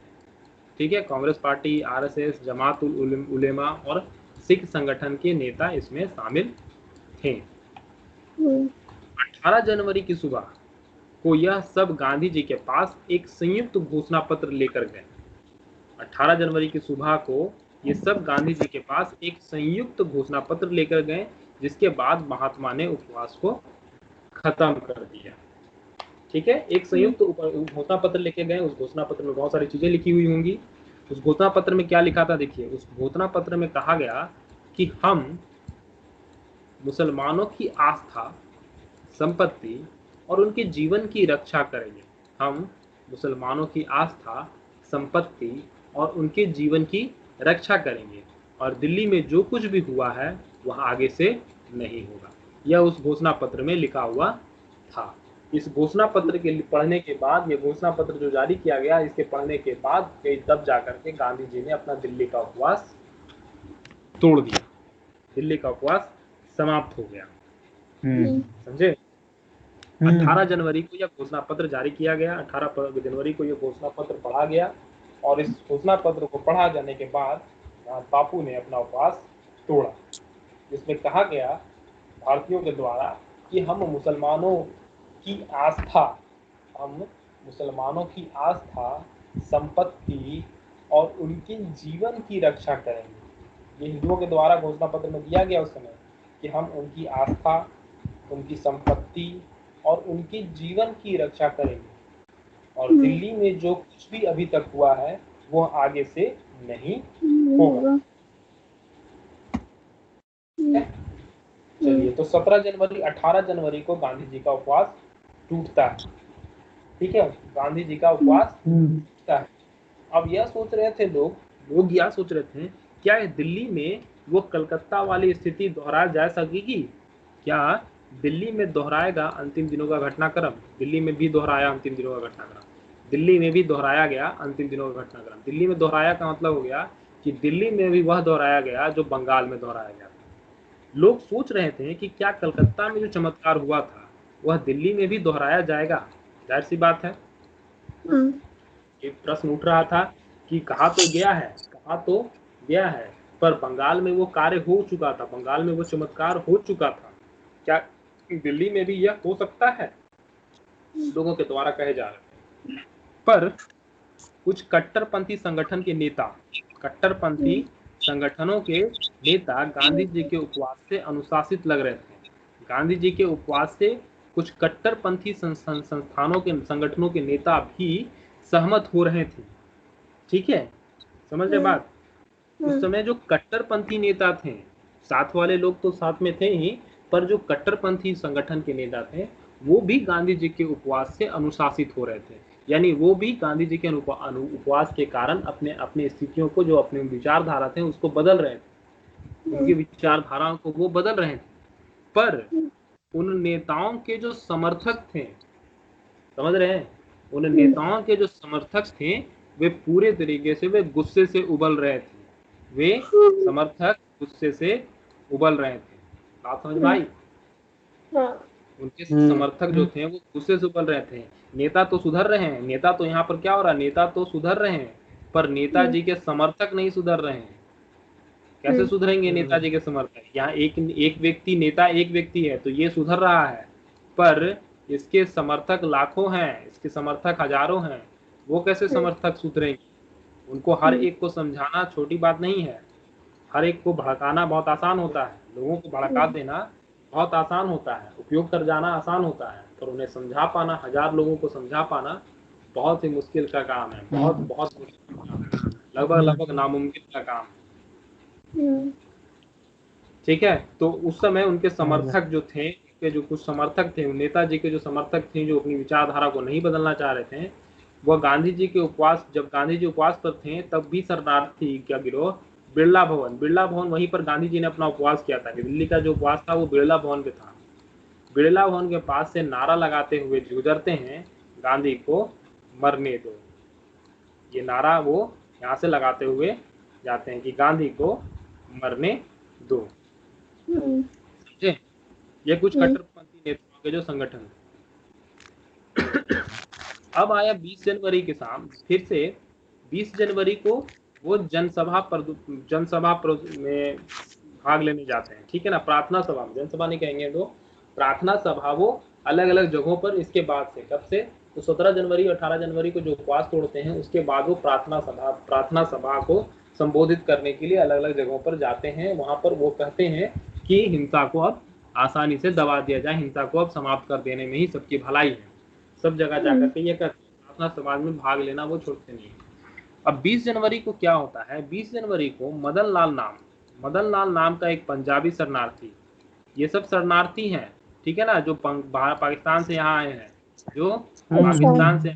Speaker 1: ठीक है, कांग्रेस पार्टी, आरएसएस, जमात उल उलेमा और सिख संगठन के नेता इसमें शामिल थे। 18 जनवरी की सुबह को यह सब गांधी जी के पास एक संयुक्त घोषणा पत्र लेकर गए। 18 जनवरी की सुबह को ये सब गांधी जी के पास एक संयुक्त घोषणा पत्र लेकर गए, जिसके बाद महात्मा ने उपवास को खत्म कर दिया। ठीक है, एक संयुक्त घोषणा पत्र लेके गए। उस घोषणा पत्र में बहुत सारी चीजें लिखी हुई होंगी। उस घोषणा पत्र में क्या लिखा था? देखिए, उस घोषणा पत्र में कहा गया कि हम मुसलमानों की आस्था, संपत्ति और उनके जीवन की रक्षा करेंगे। हम मुसलमानों की आस्था, संपत्ति और उनके जीवन की रक्षा करेंगे और दिल्ली में जो कुछ भी हुआ है वह आगे से नहीं होगा। यह उस घोषणा पत्र में लिखा हुआ था। इस घोषणा पत्र के पढ़ने के बाद, ये घोषणा पत्र जो जारी किया गया, इसके पढ़ने के बाद तब जाकर के गांधी जी ने अपना दिल्ली का उपवास तोड़ दिया। दिल्ली का उपवास समाप्त हो गया। समझे? 18 जनवरी को यह घोषणा पत्र जारी किया गया। 18 जनवरी को यह घोषणा पत्र पढ़ा गया और इस घोषणा पत्र को पढ़ा जाने के बाद बापू ने अपना उपवास तोड़ा, जिसमें कहा गया भारतीयों के द्वारा कि हम मुसलमानों की आस्था, संपत्ति और उनके जीवन की रक्षा करेंगे। ये हिंदुओं के द्वारा घोषणा पत्र में दिया गया उस समय कि हम उनकी आस्था, उनकी संपत्ति और उनके जीवन की रक्षा करेंगे और दिल्ली में जो कुछ भी अभी तक हुआ है वो आगे से नहीं होगा। चलिए, तो 18 जनवरी को गांधी जी का उपवास टूटता है। ठीक है, गांधी जी का उपवास टूटता है। अब यह सोच रहे थे लोग यह सोच रहे थे, क्या दिल्ली में वो कलकत्ता वाली स्थिति दोहराई जा सकेगी? क्या दिल्ली में दोहराएगा अंतिम दिनों का घटनाक्रम? दिल्ली में भी दोहराया अंतिम दिनों का घटनाक्रम। दिल्ली में भी दोहराया गया अंतिम दिनों का घटनाक्रम। दिल्ली में दोहराया का मतलब हो गया कि दिल्ली में भी वह दोहराया गया जो बंगाल में दोहराया गया था। लोग सोच रहे थे कि क्या कलकत्ता में जो चमत्कार हुआ था वह दिल्ली में भी दोहराया जाएगा? जाहिर सी बात है, एक प्रश्न उठ रहा था कि कहा तो गया है, पर बंगाल में वो कार्य हो चुका था, बंगाल में वो चमत्कार हो चुका था, क्या दिल्ली में भी यह हो सकता है? लोगों के द्वारा कहे जा रहे थे। पर कुछ कट्टरपंथी संगठनों के नेता गांधी जी के उपवास से अनुशासित लग रहे थे। गांधी जी के उपवास से कुछ कट्टरपंथी संगठनों के नेता भी सहमत हो रहे थे। ठीक है, समझ रहे बात? उस समय जो कट्टरपंथी नेता थे, साथ वाले लोग तो साथ में थे ही, पर जो कट्टरपंथी संगठन के नेता थे वो भी गांधी जी के उपवास से अनुशासित हो रहे थे। यानी वो भी गांधी जी के उपवास के कारण अपने अपने स्थितियों को, जो अपने विचारधारा थे उसको बदल रहे थे, उनकी विचारधाराओं को वो बदल रहे थे। पर उन नेताओं के जो समर्थक थे, समझ रहे हैं, उन नेताओं के जो समर्थक थे वे पूरे तरीके से वे गुस्से से उबल रहे थे। वे समर्थक गुस्से से उबल रहे थे। बात समझ में आई? उनके समर्थक जो थे वो गुस्से से उबल रहे थे। नेता तो सुधर रहे हैं, नेता तो यहाँ पर क्या हो रहा है, नेता तो सुधर रहे हैं, पर नेताजी के समर्थक नहीं सुधर रहे हैं। कैसे सुधरेंगे नेताजी के समर्थक? यहाँ एक व्यक्ति, नेता एक व्यक्ति है तो ये सुधर रहा है, पर इसके समर्थक लाखों हैं, इसके समर्थक हजारों हैं, वो कैसे समर्थक सुधरेंगे? उनको हर एक को समझाना छोटी बात नहीं है। हर एक को भड़काना बहुत आसान होता है, लोगों को भड़का देना बहुत आसान होता है, उपयोग कर जाना आसान होता है, पर उन्हें समझा पाना, 1000 लोगों को समझा पाना बहुत ही मुश्किल का काम है, बहुत बहुत मुश्किल काम है, लगभग नामुमकिन का काम है। ठीक है, तो उस समय उनके समर्थक जो थे, उनके जो कुछ समर्थक थे, नेताजी के जो समर्थक थे, जो अपनी विचारधारा को नहीं बदलना चाह रहे थे, वह गांधी जी के उपवास, जब गांधी जी उपवास पर थे तब भी शरणार्थी क्या गिरोह बिरला भवन, वहीं पर गांधी जी ने अपना उपवास किया था। दिल्ली का जो उपवास था वो बिरला भवन पे था। बिरला भवन के पास से नारा लगाते हुए गुजरते हैं, गांधी को मरने दो। ये नारा वो यहाँ से लगाते हुए जाते हैं कि गांधी को मरने दो। समझे? ये कुछ कट्टरपंथी नेताओं के जो संगठन। अब आया 20 जनवरी के शाम, फिर से 20 जनवरी को वो जनसभा में भाग लेने जाते हैं। ठीक है ना, प्रार्थना सभा में, जनसभा नहीं कहेंगे तो प्रार्थना सभा, वो अलग अलग जगहों पर इसके बाद से, कब से, तो 17 जनवरी 18 जनवरी को जो उपवास तोड़ते हैं उसके बाद वो प्रार्थना सभा को संबोधित करने के लिए अलग अलग जगहों पर जाते हैं। वहां पर वो कहते हैं कि हिंसा को अब आसानी से दबा दिया जाए, हिंसा को अब समाप्त कर देने में ही सबकी भलाई है। सब जगह जाकर के ये कहते हैं, प्रार्थना सभा में भाग लेना वो छोड़ते नहीं। अब 20 जनवरी को क्या होता है, 20 जनवरी को मदन लाल नाम का एक पंजाबी शरणार्थी, ये सब शरणार्थी हैं, ठीक है ना, जो पाकिस्तान से यहाँ आए हैं, जो पाकिस्तान से,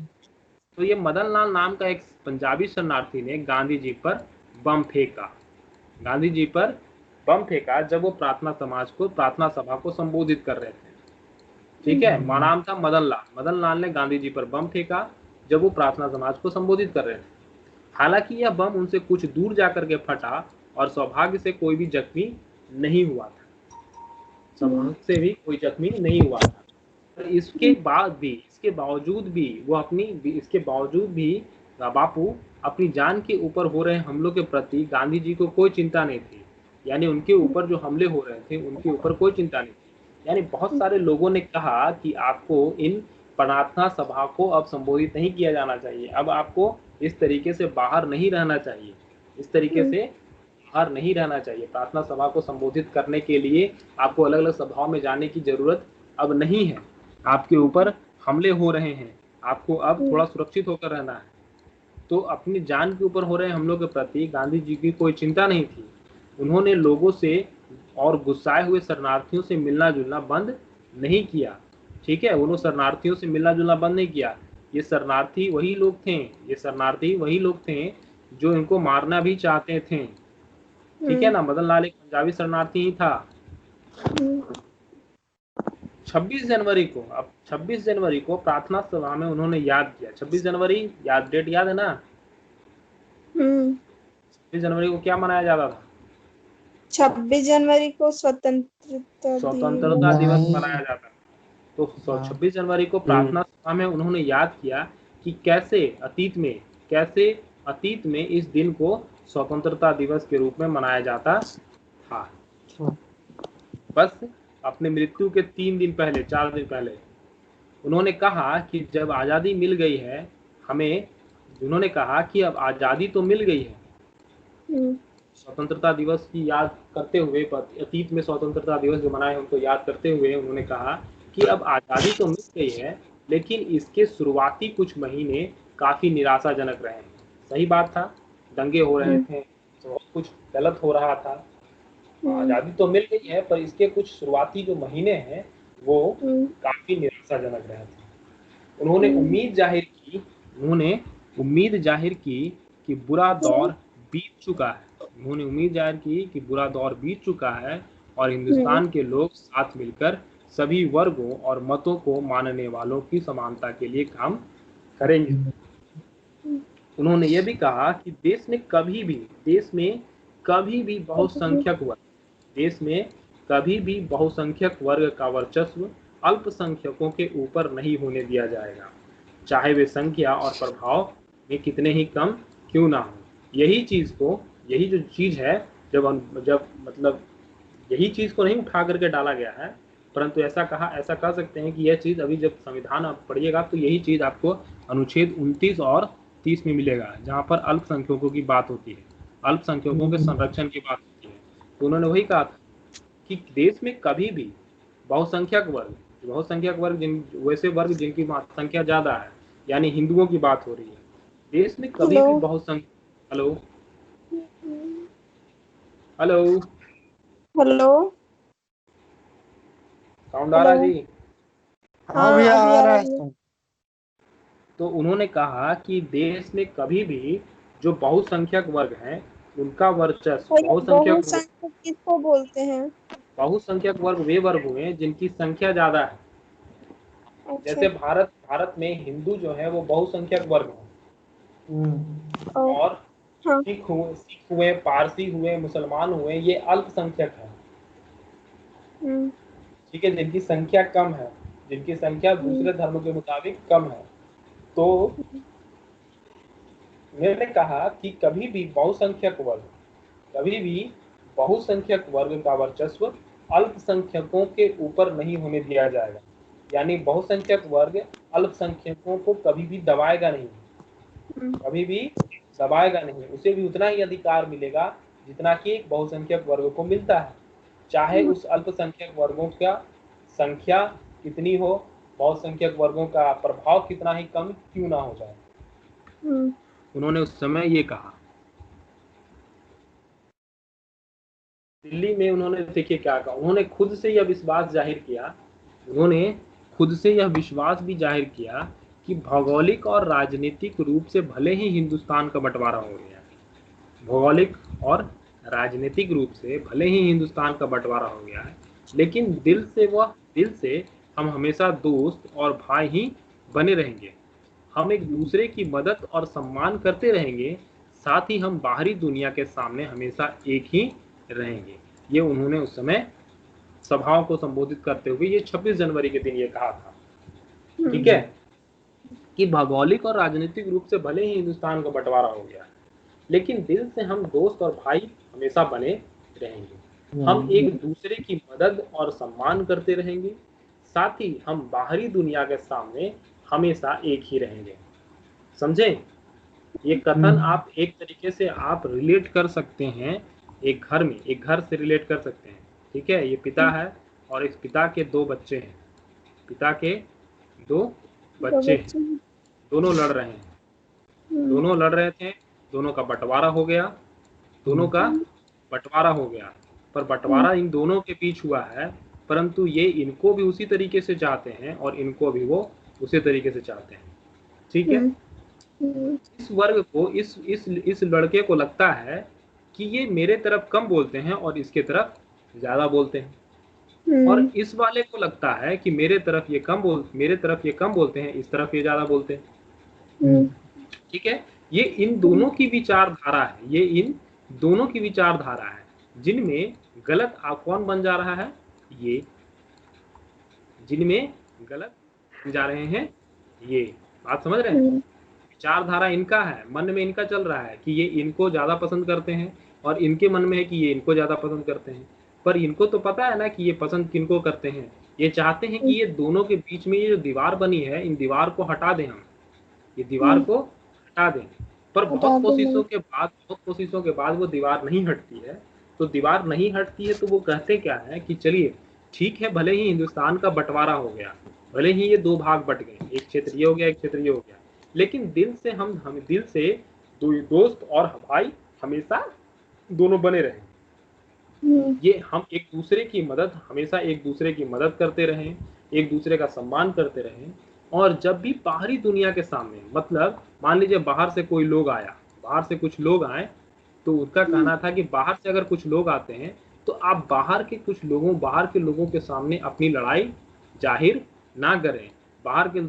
Speaker 1: तो ये मदन लाल नाम का एक पंजाबी शरणार्थी ने गांधी जी पर बम फेंका, जब वो प्रार्थना सभा को संबोधित कर रहे थे। ठीक है, नाम था मदन लाल ने गांधी जी पर बम फेंका जब वो प्रार्थना समाज को संबोधित कर रहे थे। हालांकि यह बम उनसे कुछ दूर जाकर के फटा और सौभाग्य से कोई भी जख्मी नहीं हुआ था, पर इसके बावजूद भी बापू अपनी जान के ऊपर हो रहे हमलों के प्रति गांधी जी को कोई चिंता नहीं थी। यानी उनके ऊपर जो हमले हो रहे थे उनके ऊपर कोई चिंता नहीं थी। यानी बहुत सारे लोगों ने कहा कि आपको इन प्रार्थना सभा को अब संबोधित नहीं किया जाना चाहिए, अब आपको इस तरीके से बाहर नहीं रहना चाहिए, प्रार्थना सभा को संबोधित करने के लिए आपको अलग अलग सभाओं में जाने की जरूरत अब नहीं है, आपके ऊपर हमले हो रहे हैं, आपको अब थोड़ा सुरक्षित होकर रहना है। तो अपनी जान के ऊपर हो रहे हमलों के प्रति गांधी जी की कोई चिंता नहीं थी। उन्होंने लोगों से और गुस्साए हुए शरणार्थियों से मिलना जुलना बंद नहीं किया। ठीक है, उन्होंने शरणार्थियों से मिलना जुलना बंद नहीं किया। ये शरणार्थी वही लोग थे जो इनको मारना भी चाहते थे। ठीक है ना, मदन लाल एक पंजाबी शरणार्थी ही था। 26 जनवरी को प्रार्थना सभा में उन्होंने याद किया। 26 जनवरी डेट याद है ना? 26 जनवरी को क्या मनाया जाता था?
Speaker 3: 26 जनवरी को स्वतंत्रता
Speaker 1: दिवस मनाया जाता था। तो 26 जनवरी को प्रार्थना सभा में उन्होंने याद किया कि कैसे अतीत में इस दिन को स्वतंत्रता दिवस के रूप में मनाया जाता था। बस अपने मृत्यु के 4 दिन पहले उन्होंने कहा कि जब आज़ादी मिल गई है हमें, उन्होंने कहा कि अब आज़ादी तो मिल गई है, स्वतंत्रता दिवस की याद करते हुए, अतीत में स्वतंत्रता दिवस जो मनाए उनको याद करते हुए उन्होंने कहा कि अब आज़ादी तो मिल गई है, लेकिन इसके शुरुआती कुछ महीने काफ़ी निराशाजनक रहे हैं। सही बात था, दंगे हो रहे थे, बहुत कुछ गलत हो रहा था। आज़ादी तो मिल गई है पर इसके कुछ शुरुआती जो महीने हैं वो काफी निराशाजनक रहा था। उन्होंने उम्मीद जाहिर की कि बुरा दौर बीत चुका है। उन्होंने उम्मीद जाहिर की कि बुरा दौर बीत चुका है और हिंदुस्तान के लोग साथ मिलकर सभी वर्गों और मतों को मानने वालों की समानता के लिए काम करेंगे। उन्होंने ये भी कहा कि देश में कभी भी बहुसंख्यक वर्ग का वर्चस्व अल्पसंख्यकों के ऊपर नहीं होने दिया जाएगा, चाहे वे संख्या और प्रभाव में कितने ही कम क्यों ना हो। यही जो चीज है, जब मतलब यही चीज को नहीं उठा करके डाला गया है, परंतु ऐसा कह सकते हैं कि यह चीज अभी जब संविधान आप पढ़िएगा तो यही चीज आपको अनुच्छेद 29 और 30 में मिलेगा, जहां पर अल्पसंख्यकों की बात होती है, अल्पसंख्यकों के संरक्षण की बात होती है। तो उन्होंने वही कहा था कि देश में कभी भी बहुसंख्यक वर्ग वैसे वर्ग जिनकी संख्या ज्यादा है, यानी हिंदुओं की बात हो रही है, देश में कभी भी बहुसंख्यक हेलो साउंड आ रहा है जी?
Speaker 2: हाँ भैया आ रहा है।
Speaker 1: तो उन्होंने कहा कि देश में कभी भी जो बहुसंख्यक वर्ग हैं उनका वर्चस्व,
Speaker 3: बहुसंख्यक किसको बोलते हैं?
Speaker 1: बहुसंख्यक वर्ग वे वर्ग हुए जिनकी संख्या ज्यादा है। जैसे भारत में हिंदू जो है वो बहुसंख्यक वर्ग है, और सिख हुए, पारसी हुए, मुसलमान हुए, ये अल्पसंख्यक है। ठीक है, जिनकी संख्या कम है, जिनकी संख्या दूसरे धर्म के मुताबिक कम है। तो मैंने कहा कि कभी भी बहुसंख्यक वर्ग का वर्चस्व अल्पसंख्यकों के ऊपर नहीं होने दिया जाएगा, यानी बहुसंख्यक वर्ग अल्पसंख्यकों को कभी भी दबाएगा नहीं, उसे भी उतना ही अधिकार मिलेगा जितना कि एक बहुसंख्यक वर्ग को मिलता है, चाहे उस अल्पसंख्यक वर्गों का संख्या कितनी हो, बहुसंख्यक वर्गों का प्रभाव कितना ही कम क्यों ना हो जाए। उन्होंने उस समय ये कहा। दिल्ली में उन्होंने देखिए क्या कहा, उन्होंने खुद से यह विश्वास भी जाहिर किया कि भौगोलिक और राजनीतिक रूप से भले ही हिंदुस्तान का बंटवारा हो गया है, लेकिन दिल से हम हमेशा दोस्त और भाई ही बने रहेंगे। हम एक दूसरे की मदद और सम्मान करते रहेंगे, साथ ही हम बाहरी दुनिया के सामने हमेशा एक ही रहेंगे। ये उन्होंने उस समय सभाओं को संबोधित करते हुए ये 26 जनवरी के दिन ये कहा था। ठीक है, कि भौगोलिक और राजनीतिक रूप से भले ही हिंदुस्तान का बंटवारा हो गया, लेकिन दिल से हम दोस्त और भाई हमेशा बने रहेंगे। हम एक दूसरे की मदद और सम्मान करते रहेंगे, साथ ही हम बाहरी दुनिया के सामने हमेशा एक ही रहेंगे। समझे? ये कथन आप एक तरीके से आप रिलेट कर सकते हैं, एक घर से रिलेट कर सकते हैं। ठीक है, ये पिता है और इस पिता के 2 बच्चे हैं, दोनों लड़ रहे हैं, दोनों का बंटवारा हो गया, पर बंटवारा इन दोनों के बीच हुआ है, परंतु ये इनको भी उसी तरीके से चाहते हैं और इनको भी वो उसी तरीके से चाहते हैं। ठीक है, इस वर्ग को इस लड़के को लगता है कि ये मेरे तरफ कम बोलते हैं और इसके तरफ ज्यादा बोलते हैं, और इस वाले को लगता है कि मेरे तरफ ये कम बोलते हैं, इस तरफ ये ज्यादा बोलते हैं। ठीक है, ये इन दोनों की विचारधारा है, जिनमें गलत कौन बन जा रहा है, ये जिनमें गलत जा रहे हैं, ये बात समझ रहे हैं? विचारधारा इनका है, मन में इनका चल रहा है कि ये इनको ज्यादा पसंद करते हैं और इनके मन में है कि ये इनको ज्यादा पसंद करते हैं, पर इनको तो पता है ना कि ये पसंद किनको करते हैं। ये चाहते हैं कि ये दोनों के बीच में ये जो दीवार बनी है, इन दीवार को हटा दें, हम ये दीवार को हटा दें, पर बहुत कोशिशों के बाद वो दीवार नहीं हटती है। तो दीवार नहीं हटती है तो वो कहते क्या है कि चलिए ठीक है, भले ही हिंदुस्तान का बंटवारा हो गया, भले ही ये 2 भाग बट गए, एक क्षेत्रीय हो गया, एक क्षेत्रीय हो गया, लेकिन दिल से हम दोस्त और भाई हमेशा दोनों बने रहे। ये हम एक दूसरे की मदद, हमेशा एक दूसरे की मदद करते रहें, एक दूसरे का सम्मान करते रहें। और जब भी बाहरी दुनिया के सामने, मतलब मान लीजिए बाहर से कोई लोग आया, बाहर से कुछ लोग आए, तो उनका कहना था कि बाहर से अगर कुछ लोग आते हैं तो आप बाहर के लोगों के सामने अपनी लड़ाई जाहिर ना करें। बाहर के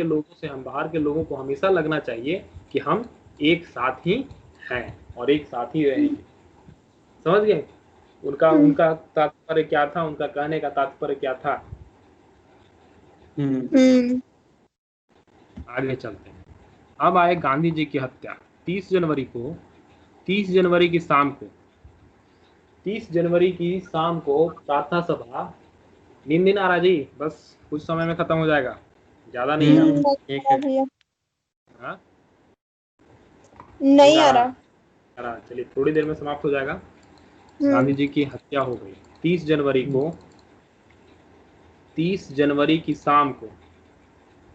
Speaker 1: लोगों से, हम बाहर के लोगों को हमेशा लगना चाहिए कि हम एक साथ ही हैं और एक साथ ही रहेंगे। समझ गए? उनका तात्पर्य क्या था, उनका कहने का तात्पर्य क्या था? आगे चलते हैं। अब आए गांधी जी की हत्या 30 जनवरी की शाम को प्रार्थना सभा। नींद आ रहा जी? बस कुछ समय में खत्म हो जाएगा, ज्यादा नहीं है।
Speaker 4: ठीक है
Speaker 3: भैया
Speaker 1: हाँ?
Speaker 3: नहीं आ रहा।
Speaker 1: चलिए थोड़ी देर में समाप्त हो जाएगा। गांधी जी की हत्या हो गई 30 जनवरी की शाम को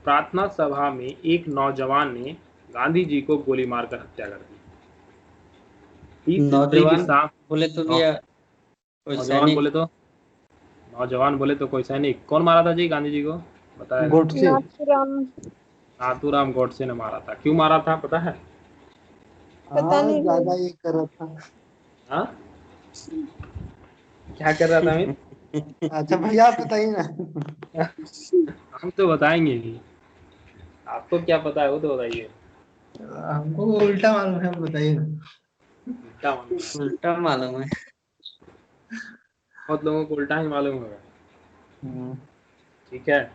Speaker 1: प्रार्थना सभा में एक नौजवान ने गांधी जी को गोली मारकर हत्या कर दी। 30 जनवरी की शाम
Speaker 4: बोले तो भैया कोई
Speaker 1: नौजवान बोले तो कोई सैनिक। कौन मारा था जी गांधी जी को? बताया।
Speaker 2: गोडसे।
Speaker 1: नाथूराम गोडसे ने मारा था। क्यों मारा था पता है?
Speaker 3: पता नहीं
Speaker 2: ज्यादा ये कर रहा था।
Speaker 1: हाँ, क्या कर रहा था अमित?
Speaker 2: अच्छा भैया आप बताइए ना।
Speaker 1: हम तो बताएंगे ही, आपको क्या पता है वो तो बताइए।
Speaker 2: हमको उल्टा मालूम है, बताइए ना।
Speaker 4: उल्टा मालूम है।
Speaker 1: बहुत लोगों को उल्टा ही मालूम होगा। ठीक है,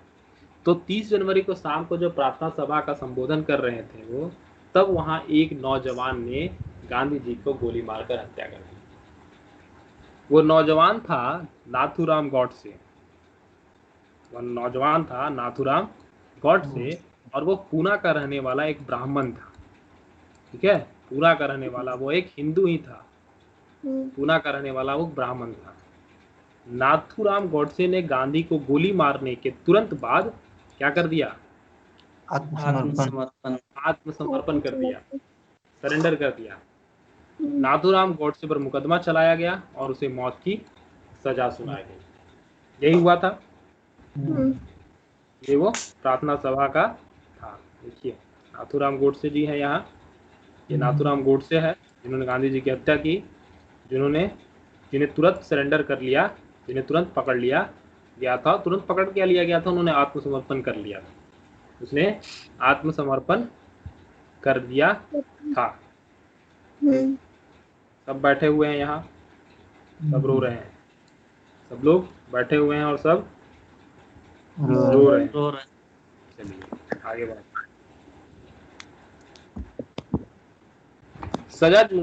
Speaker 1: तो 30 जनवरी को शाम को जो प्रार्थना सभा का संबोधन कर रहे थे वो, तब वहां एक नौजवान ने गांधी जी को गोली मारकर हत्या कर दी। वो नौजवान था नाथूराम गॉडसे। और वो पूना का रहने वाला एक ब्राह्मण था। ठीक है, पूना का रहने वाला, वो एक हिंदू ही था। पूना का रहने वाला वो ब्राह्मण था। नाथूराम गॉडसे ने गांधी को गोली मारने के तुरंत बाद क्या कर दिया? आत्मसमर्पण कर दिया, सरेंडर कर दिया। नाथूराम गॉडसे पर मुकदमा चलाया गया और उसे मौत की सजा सुनाई गई। यही हुआ था। ये वो प्रार्थना सभा का था। देखिए नाथूराम गॉडसे जी है यहाँ। ये नाथूराम गॉडसे है जिन्होंने गांधी जी की हत्या की, जिन्हें तुरंत सरेंडर कर लिया, जिन्हें तुरंत पकड़ लिया गया था, तुरंत पकड़ के लिया गया था। उन्होंने आत्मसमर्पण कर लिया था। उसने आत्मसमर्पण कर दिया था। सब बैठे हुए हैं यहाँ, सब रो रहे हैं। सब लोग बैठे हुए हैं और सब रो रहे हैं। चलिए आगे बढ़ते।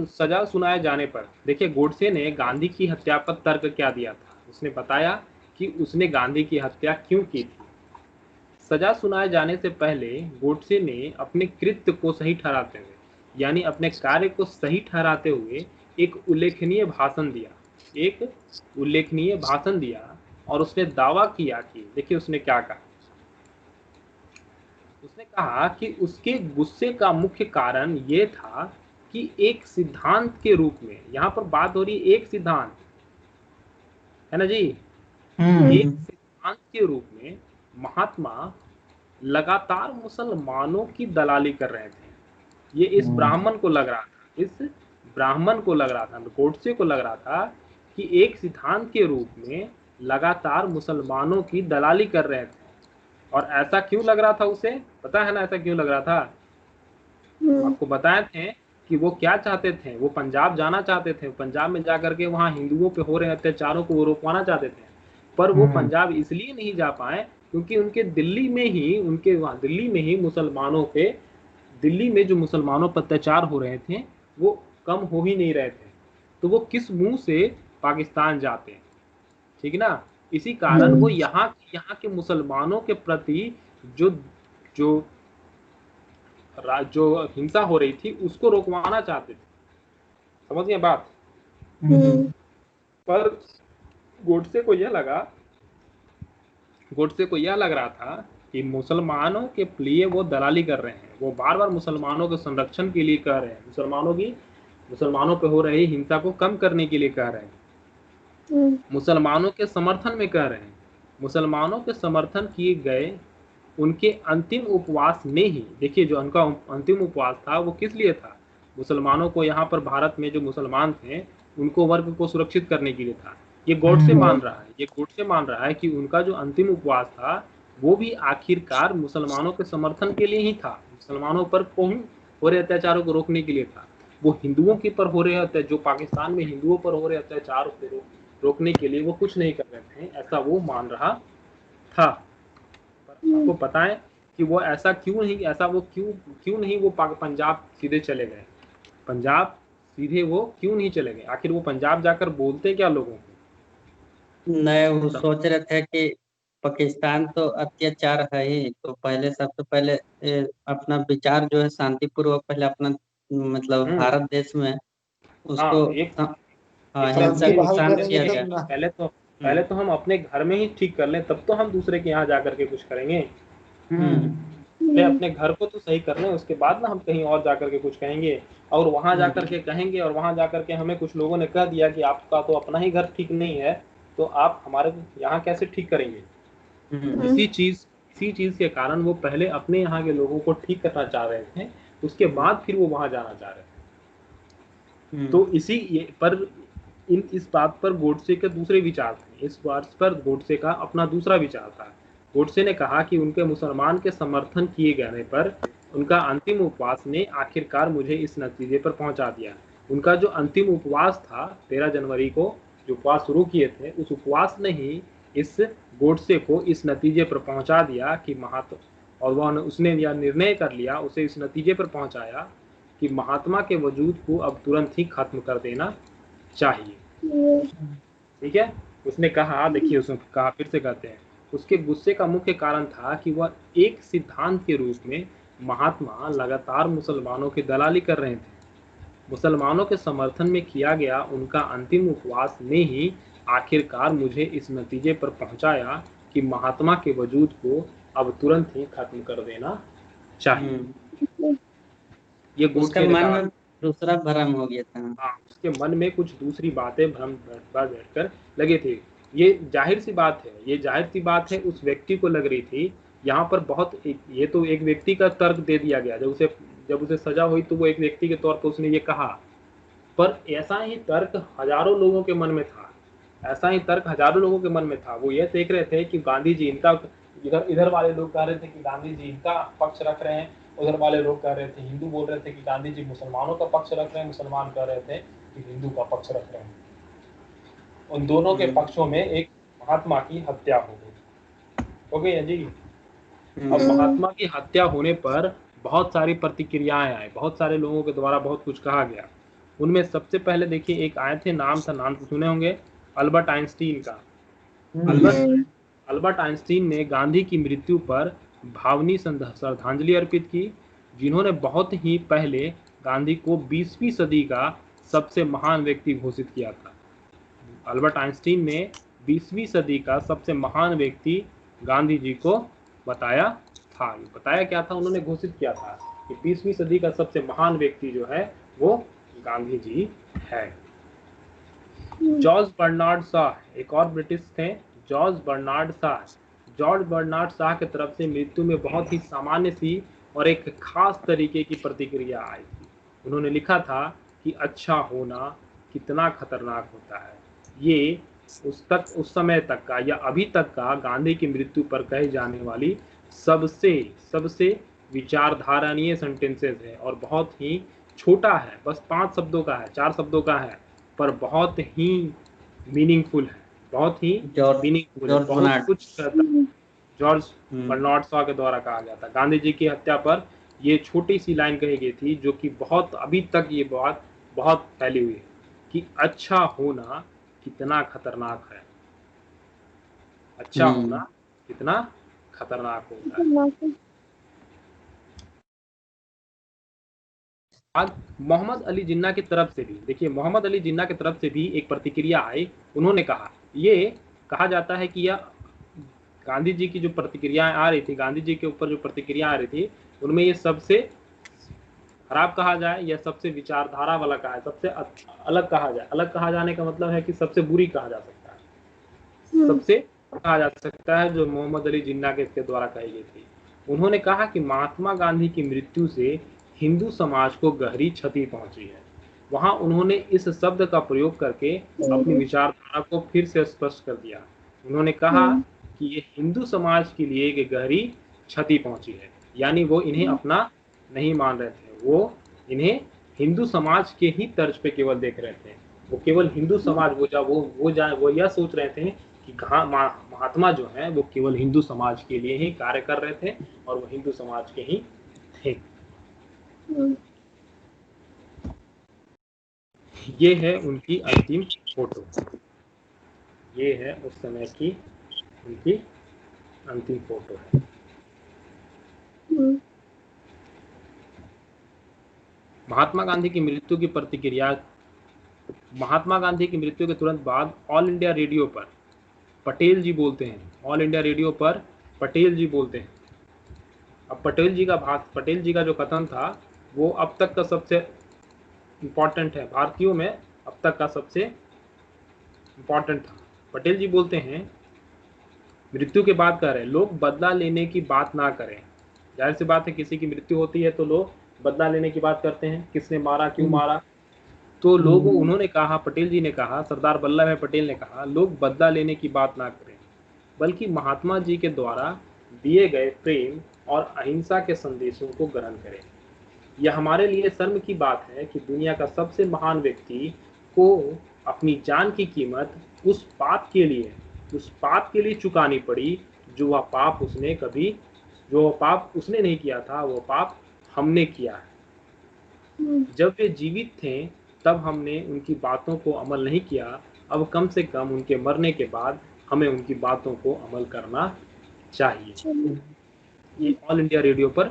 Speaker 1: सजा सुनाए जाने पर देखिए गोडसे ने गांधी की हत्या पर तर्क क्या दिया था। उसने बताया कि उसने गांधी की हत्या क्यों की थी। सजा सुनाए जाने से पहले गोडसे ने अपने कृत्य को सही ठहराते हुए, यानी अपने कार्य को सही ठहराते हुए एक उल्लेखनीय भाषण दिया और उसने दावा किया कि, देखिए उसने क्या कहा। उसने कहा कि उसके गुस्से का मुख्य कारण ये था कि एक सिद्धांत के रूप में, यहाँ पर बात हो रही एक सिद्धांत है ना जी, एक सिद्धांत के रूप में महात्मा लगातार मुसलमानों की दलाली कर रहे थे। ये इस ब्राह्मण को लग रहा था, गोडसे को लग रहा था कि एक सिद्धांत के रूप में लगातार मुसलमानों की दलाली कर रहे थे। और ऐसा क्यों लग रहा था उसे? पता है ना ऐसा क्यों लग रहा था? आपको बताए थे कि वो क्या चाहते थे। वो पंजाब जाना चाहते थे। पंजाब में जाकर के वहाँ हिंदुओं पे हो रहे अत्याचारों को वो रोकवाना चाहते थे। पर वो पंजाब इसलिए नहीं जा पाए क्योंकि उनके दिल्ली में ही मुसलमानों पे, दिल्ली में जो मुसलमानों पर अत्याचार हो रहे थे वो कम हो ही नहीं रहे थे। तो वो किस मुंह से पाकिस्तान जाते? ठीक ना। इसी कारण वो यहाँ के मुसलमानों के प्रति जो जो जो हिंसा हो रही थी उसको रोकवाना चाहते थे। समझ गए बात? पर गोडसे को यह लग रहा था कि मुसलमानों के लिए वो दलाली कर रहे हैं। वो बार बार मुसलमानों के संरक्षण के लिए कह रहे हैं, मुसलमानों पे हो रही हिंसा को कम करने के लिए कह रहे हैं। मुसलमानों के समर्थन में कह रहे हैं, मुसलमानों के समर्थन किए गए उनके अंतिम उपवास ने ही, देखिए जो उनका अंतिम उपवास था वो किस लिए था, मुसलमानों को यहाँ पर भारत में जो मुसलमान थे उनको वर्ग को सुरक्षित करने के लिए था। ये गोडसे मान रहा है, ये गोडसे मान रहा है कि उनका जो अंतिम उपवास था वो भी आखिरकार मुसलमानों के समर्थन के लिए ही था, मुसलमानों पर हो रहे अत्याचारों को रोकने के लिए था। वो हिंदुओं के पर हो रहे, जो पाकिस्तान में हिंदुओं पर हो रहे अत्याचार को रोकने के लिए वो कुछ नहीं कर रहे थे, ऐसा वो मान रहा था। पर आपको पता है कि वो ऐसा क्यों नहीं, ऐसा वो क्यों नहीं वो पंजाब सीधे चले गए, पंजाब सीधे वो क्यों नहीं चले गए, आखिर वो पंजाब जाकर बोलते क्या लोगों को?
Speaker 4: नहीं, वो सोच रहे थे कि पाकिस्तान तो अत्याचार है ही, तो पहले सबसे पहले अपना विचार जो है शांतिपूर्वक पहले अपना मतलब भारत देश में उसको हिंसा को शांत किया गया।
Speaker 1: पहले तो हम अपने घर में ही ठीक कर लें, तब तो हम दूसरे के यहाँ जाकर के कुछ करेंगे। पहले अपने घर को तो सही कर लें, उसके बाद ना हम कहीं और जाकर के कुछ कहेंगे, और वहां जाकर के कहेंगे, और वहां जाकर के हमें कुछ लोगों ने कह दिया कि आपका तो अपना ही घर ठीक नहीं है, तो आप हमारे यहाँ कैसे ठीक करेंगे। इसी चीज के कारण वो पहले अपने यहाँ के लोगों को ठीक करना चाह रहे थे, उसके बाद फिर वो वहां जाना चाह रहे थे। तो इस बात पर गोडसे के दूसरे विचार थे, इस बात पर गोडसे का अपना दूसरा विचार था। गोडसे ने कहा कि उनके मुसलमान के समर्थन किए जाने पर उनका अंतिम उपवास ने आखिरकार मुझे इस नतीजे पर पहुंचा दिया। उनका जो अंतिम उपवास था 13 जनवरी को जो उपवास शुरू किए थे, उस उपवास ने ही इस गोडसे को इस नतीजे पर पहुंचा दिया कि और वह उसने यह निर्णय कर लिया, उसे इस नतीजे पर पहुंचाया कि महात्मा के वजूद को अब तुरंत ही खत्म कर देना चाहिए। ठीक है, उसने कहा, देखिए उसने कहा, फिर से कहते हैं, उसके गुस्से का मुख्य कारण था कि वह एक सिद्धांत के रूप में महात्मा लगातार मुसलमानों की दलाली कर रहे थे। मुसलमानों के समर्थन में किया गया उनका अंतिम उपवास ने ही आखिरकार मुझे इस नतीजे पर पहुंचाया कि महात्मा के वजूद को अब तुरंत ही खत्म कर देना चाहिए। ये
Speaker 4: उसके मन में दूसरा भ्रम हो गया था।
Speaker 1: हाँ, उसके मन में कुछ दूसरी बातें भ्रम बैठकर लगे थे। ये जाहिर सी बात है, ये जाहिर सी बात है उस व्यक्ति को लग रही थी। यहाँ पर ये तो एक व्यक्ति का तर्क दे दिया गया, जब उसे सजा हुई तो वो एक व्यक्ति के तौर पर उसने ये कहा, पर ऐसा ही तर्क हजारों लोगों के मन में था, ऐसा ही तर्क हजारों लोगों के मन में था। वो ये देख रहे थे कि गांधी जी इनका, इधर वाले लोग कह रहे थे कि गांधी जी इनका पक्ष रख रहे हैं, उधर वाले लोग कह रहे थे, हिंदू बोल रहे थे कि गांधी जी मुसलमानों का पक्ष रख रहे हैं, मुसलमान कह रहे थे कि हिंदू का पक्ष रख रहे हैं। उन दोनों के पक्षों में एक महात्मा की हत्या हो गई है जी। अब महात्मा की हत्या होने पर बहुत सारी प्रतिक्रियाएं आई, बहुत सारे लोगों के द्वारा बहुत कुछ कहा गया। उनमें सबसे पहले देखिए एक आए थे, नाम तो सुने होंगे, अल्बर्ट आइंस्टीन का। अल्बर्ट आइंस्टीन ने गांधी की मृत्यु पर भावनीय श्रद्धांजलि अर्पित की, जिन्होंने बहुत ही पहले गांधी को 20वीं सदी का सबसे महान व्यक्ति घोषित किया था। अल्बर्ट आइंस्टीन ने 20वीं सदी का सबसे महान व्यक्ति गांधी जी को बताया था। बताया क्या था, उन्होंने घोषित किया था कि 20वीं सदी का सबसे महान व्यक्ति जो है वो गांधी जी है। जॉर्ज बर्नार्ड शाह एक और ब्रिटिश थे, George Bernard Shaw. George Bernard Shaw की तरफ से मृत्यु में बहुत ही सामान्य सी और एक खास तरीके की प्रतिक्रिया आई थी। उन्होंने लिखा था कि अच्छा होना कितना खतरनाक होता है। ये उस समय तक का या अभी तक का गांधी की मृत्यु पर कही जाने वाली सबसे विचारधारणीय सेंटेंसेस है, और बहुत ही छोटा है, बस 5 शब्दों का है, 4 शब्दों का है, पर बहुत ही मीनिंगफुल है, बहुत ही मीनिंगफुल है, बहुत कुछ कहता है। जॉर्ज बर्नार्ड शॉ के द्वारा कहा गया था। गांधी जी की हत्या पर ये छोटी सी लाइन कही गई थी, जो कि बहुत अभी तक ये बात बहुत फैली हुई है कि अच्छा होना कितना खतरनाक है, अच्छा होना कितना खतरनाक होता है। आज मोहम्मद अली जिन्ना की तरफ से भी देखिए, मोहम्मद अली जिन्ना की तरफ से भी एक प्रतिक्रिया आई। उन्होंने कहा, ये कहा जाता है कि यह गांधी जी की जो प्रतिक्रियाएं आ रही थी, गांधी जी के ऊपर जो प्रतिक्रिया आ रही थी, उनमें ये सबसे खराब कहा जाए या सबसे विचारधारा वाला कहा है, सबसे अलग कहा जाए। अलग कहा जाने का मतलब है कि सबसे बुरी कहा जा सकता है। सबसे कहा जा सकता है, जो मोहम्मद अली जिन्ना के द्वारा कही गई थी। उन्होंने कहा कि महात्मा गांधी की मृत्यु से हिंदू समाज को गहरी क्षति पहुंची है। वहां उन्होंने इस शब्द का प्रयोग करके अपनी विचारधारा को फिर से स्पष्ट कर दिया। उन्होंने कहा कि ये हिंदू समाज के लिए एक गहरी क्षति पहुंची है, यानी वो इन्हें अपना नहीं मान रहे थे, वो इन्हें हिंदू समाज के ही तर्ज पे केवल देख रहे थे। वो केवल हिंदू समाज वो यह सोच रहे थे कि महात्मा जो है वो केवल हिंदू समाज के लिए ही कार्य कर रहे थे और वो हिंदू समाज के ही थे। ये है उनकी अंतिम फोटो, ये है उस समय की उनकी अंतिम फोटो है। महात्मा गांधी की मृत्यु की प्रतिक्रिया। महात्मा गांधी की मृत्यु के तुरंत बाद ऑल इंडिया रेडियो पर पटेल जी बोलते हैं, ऑल इंडिया रेडियो पर पटेल जी बोलते हैं। अब पटेल जी का जो कथन था वो अब तक का सबसे इम्पोर्टेंट है, भारतीयों में अब तक का सबसे इम्पोर्टेंट था। पटेल जी बोलते हैं, मृत्यु के बाद कह रहे हैं, लोग बदला लेने की बात ना करें। जाहिर सी बात है, किसी की मृत्यु होती है तो लोग बदला लेने की बात करते हैं, किसने मारा, क्यों मारा। तो उन्होंने कहा, पटेल जी ने कहा, सरदार वल्लभ भाई पटेल ने कहा, लोग बदला लेने की बात ना करें, बल्कि महात्मा जी के द्वारा दिए गए प्रेम और अहिंसा के संदेशों को ग्रहण करें। यह हमारे लिए शर्म की बात है कि दुनिया का सबसे महान व्यक्ति को अपनी जान की कीमत उस पाप के लिए चुकानी पड़ी जो पाप उसने नहीं किया था, वो पाप हमने किया है। जब वे जीवित थे तब हमने उनकी बातों को अमल नहीं किया, अब कम से कम उनके मरने के बाद हमें उनकी बातों को अमल करना चाहिए। ये ऑल इंडिया रेडियो पर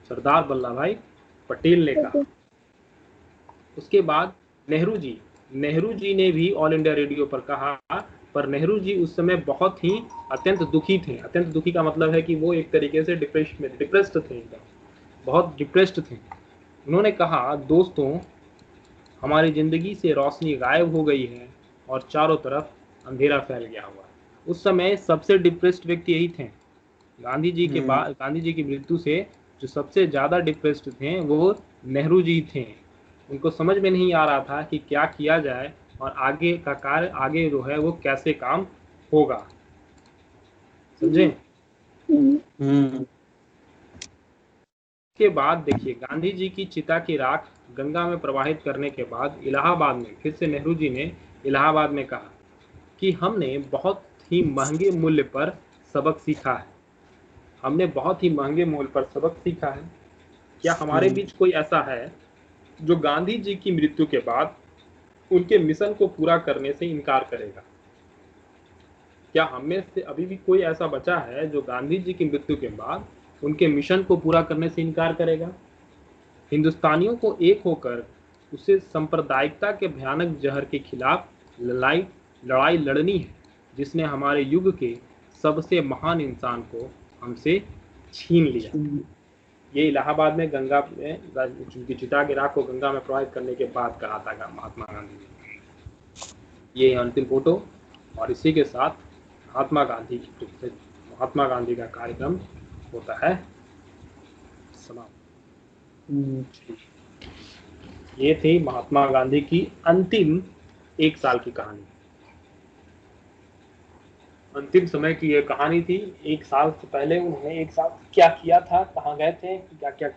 Speaker 1: सरदार वल्लभ भाई पटेल ने कहा। उसके बाद नेहरू जी ने भी ऑल इंडिया रेडियो पर कहा, पर नेहरू जी उस समय बहुत ही अत्यंत दुखी थे। अत्यंत दुखी का मतलब है कि वो एक तरीके से डिप्रेस्ड थे, एकदम बहुत डिप्रेस्ड थे। उन्होंने कहा, दोस्तों, हमारी जिंदगी से रोशनी गायब हो गई है और चारों तरफ अंधेरा फैल गया हुआ। उस समय सबसे डिप्रेस्ड व्यक्ति यही थे। गांधी जी के बाद, गांधी जी की मृत्यु से जो सबसे ज्यादा डिप्रेस्ड थे वो नेहरू जी थे। उनको समझ में नहीं आ रहा था कि क्या किया जाए और आगे का कार्य आगे जो है वो कैसे काम होगा, समझे। के बाद देखिए, गांधी जी की चिता की राख गंगा में प्रवाहित करने के बाद इलाहाबाद में फिर से नेहरू जी ने इलाहाबाद में कहा कि हमने बहुत ही महंगे मूल्य पर सबक सीखा है। हमने बहुत ही महंगे मूल्य पर सबक सीखा है। क्या हमारे बीच कोई ऐसा है जो गांधी जी की मृत्यु के बाद उनके मिशन को पूरा करने से इनकार करेगा? क्या हमें से अभी भी कोई ऐसा बचा है जो गांधी जी की मृत्यु के बाद उनके मिशन को पूरा करने से इनकार करेगा? हिंदुस्तानियों को एक होकर उसे सांप्रदायिकता के भयानक जहर के खिलाफ लड़ाई लड़नी है, जिसने हमारे युग के सबसे महान इंसान को हमसे छीन लिया। ये इलाहाबाद में गंगा में उनकी चिता की राख को गंगा में प्रवाहित करने के बाद कहा था महात्मा गांधी ने। ये अंतिम फोटो, और इसी के साथ महात्मा गांधी का कार्यक्रम होता है समाप्त। ये थी महात्मा गांधी की अंतिम 1 साल की कहानी। अंतिम समय की ये कहानी थी। 1 साल से पहले उन्होंने 1 साल क्या किया था, कहाँ गए थे, क्या क्या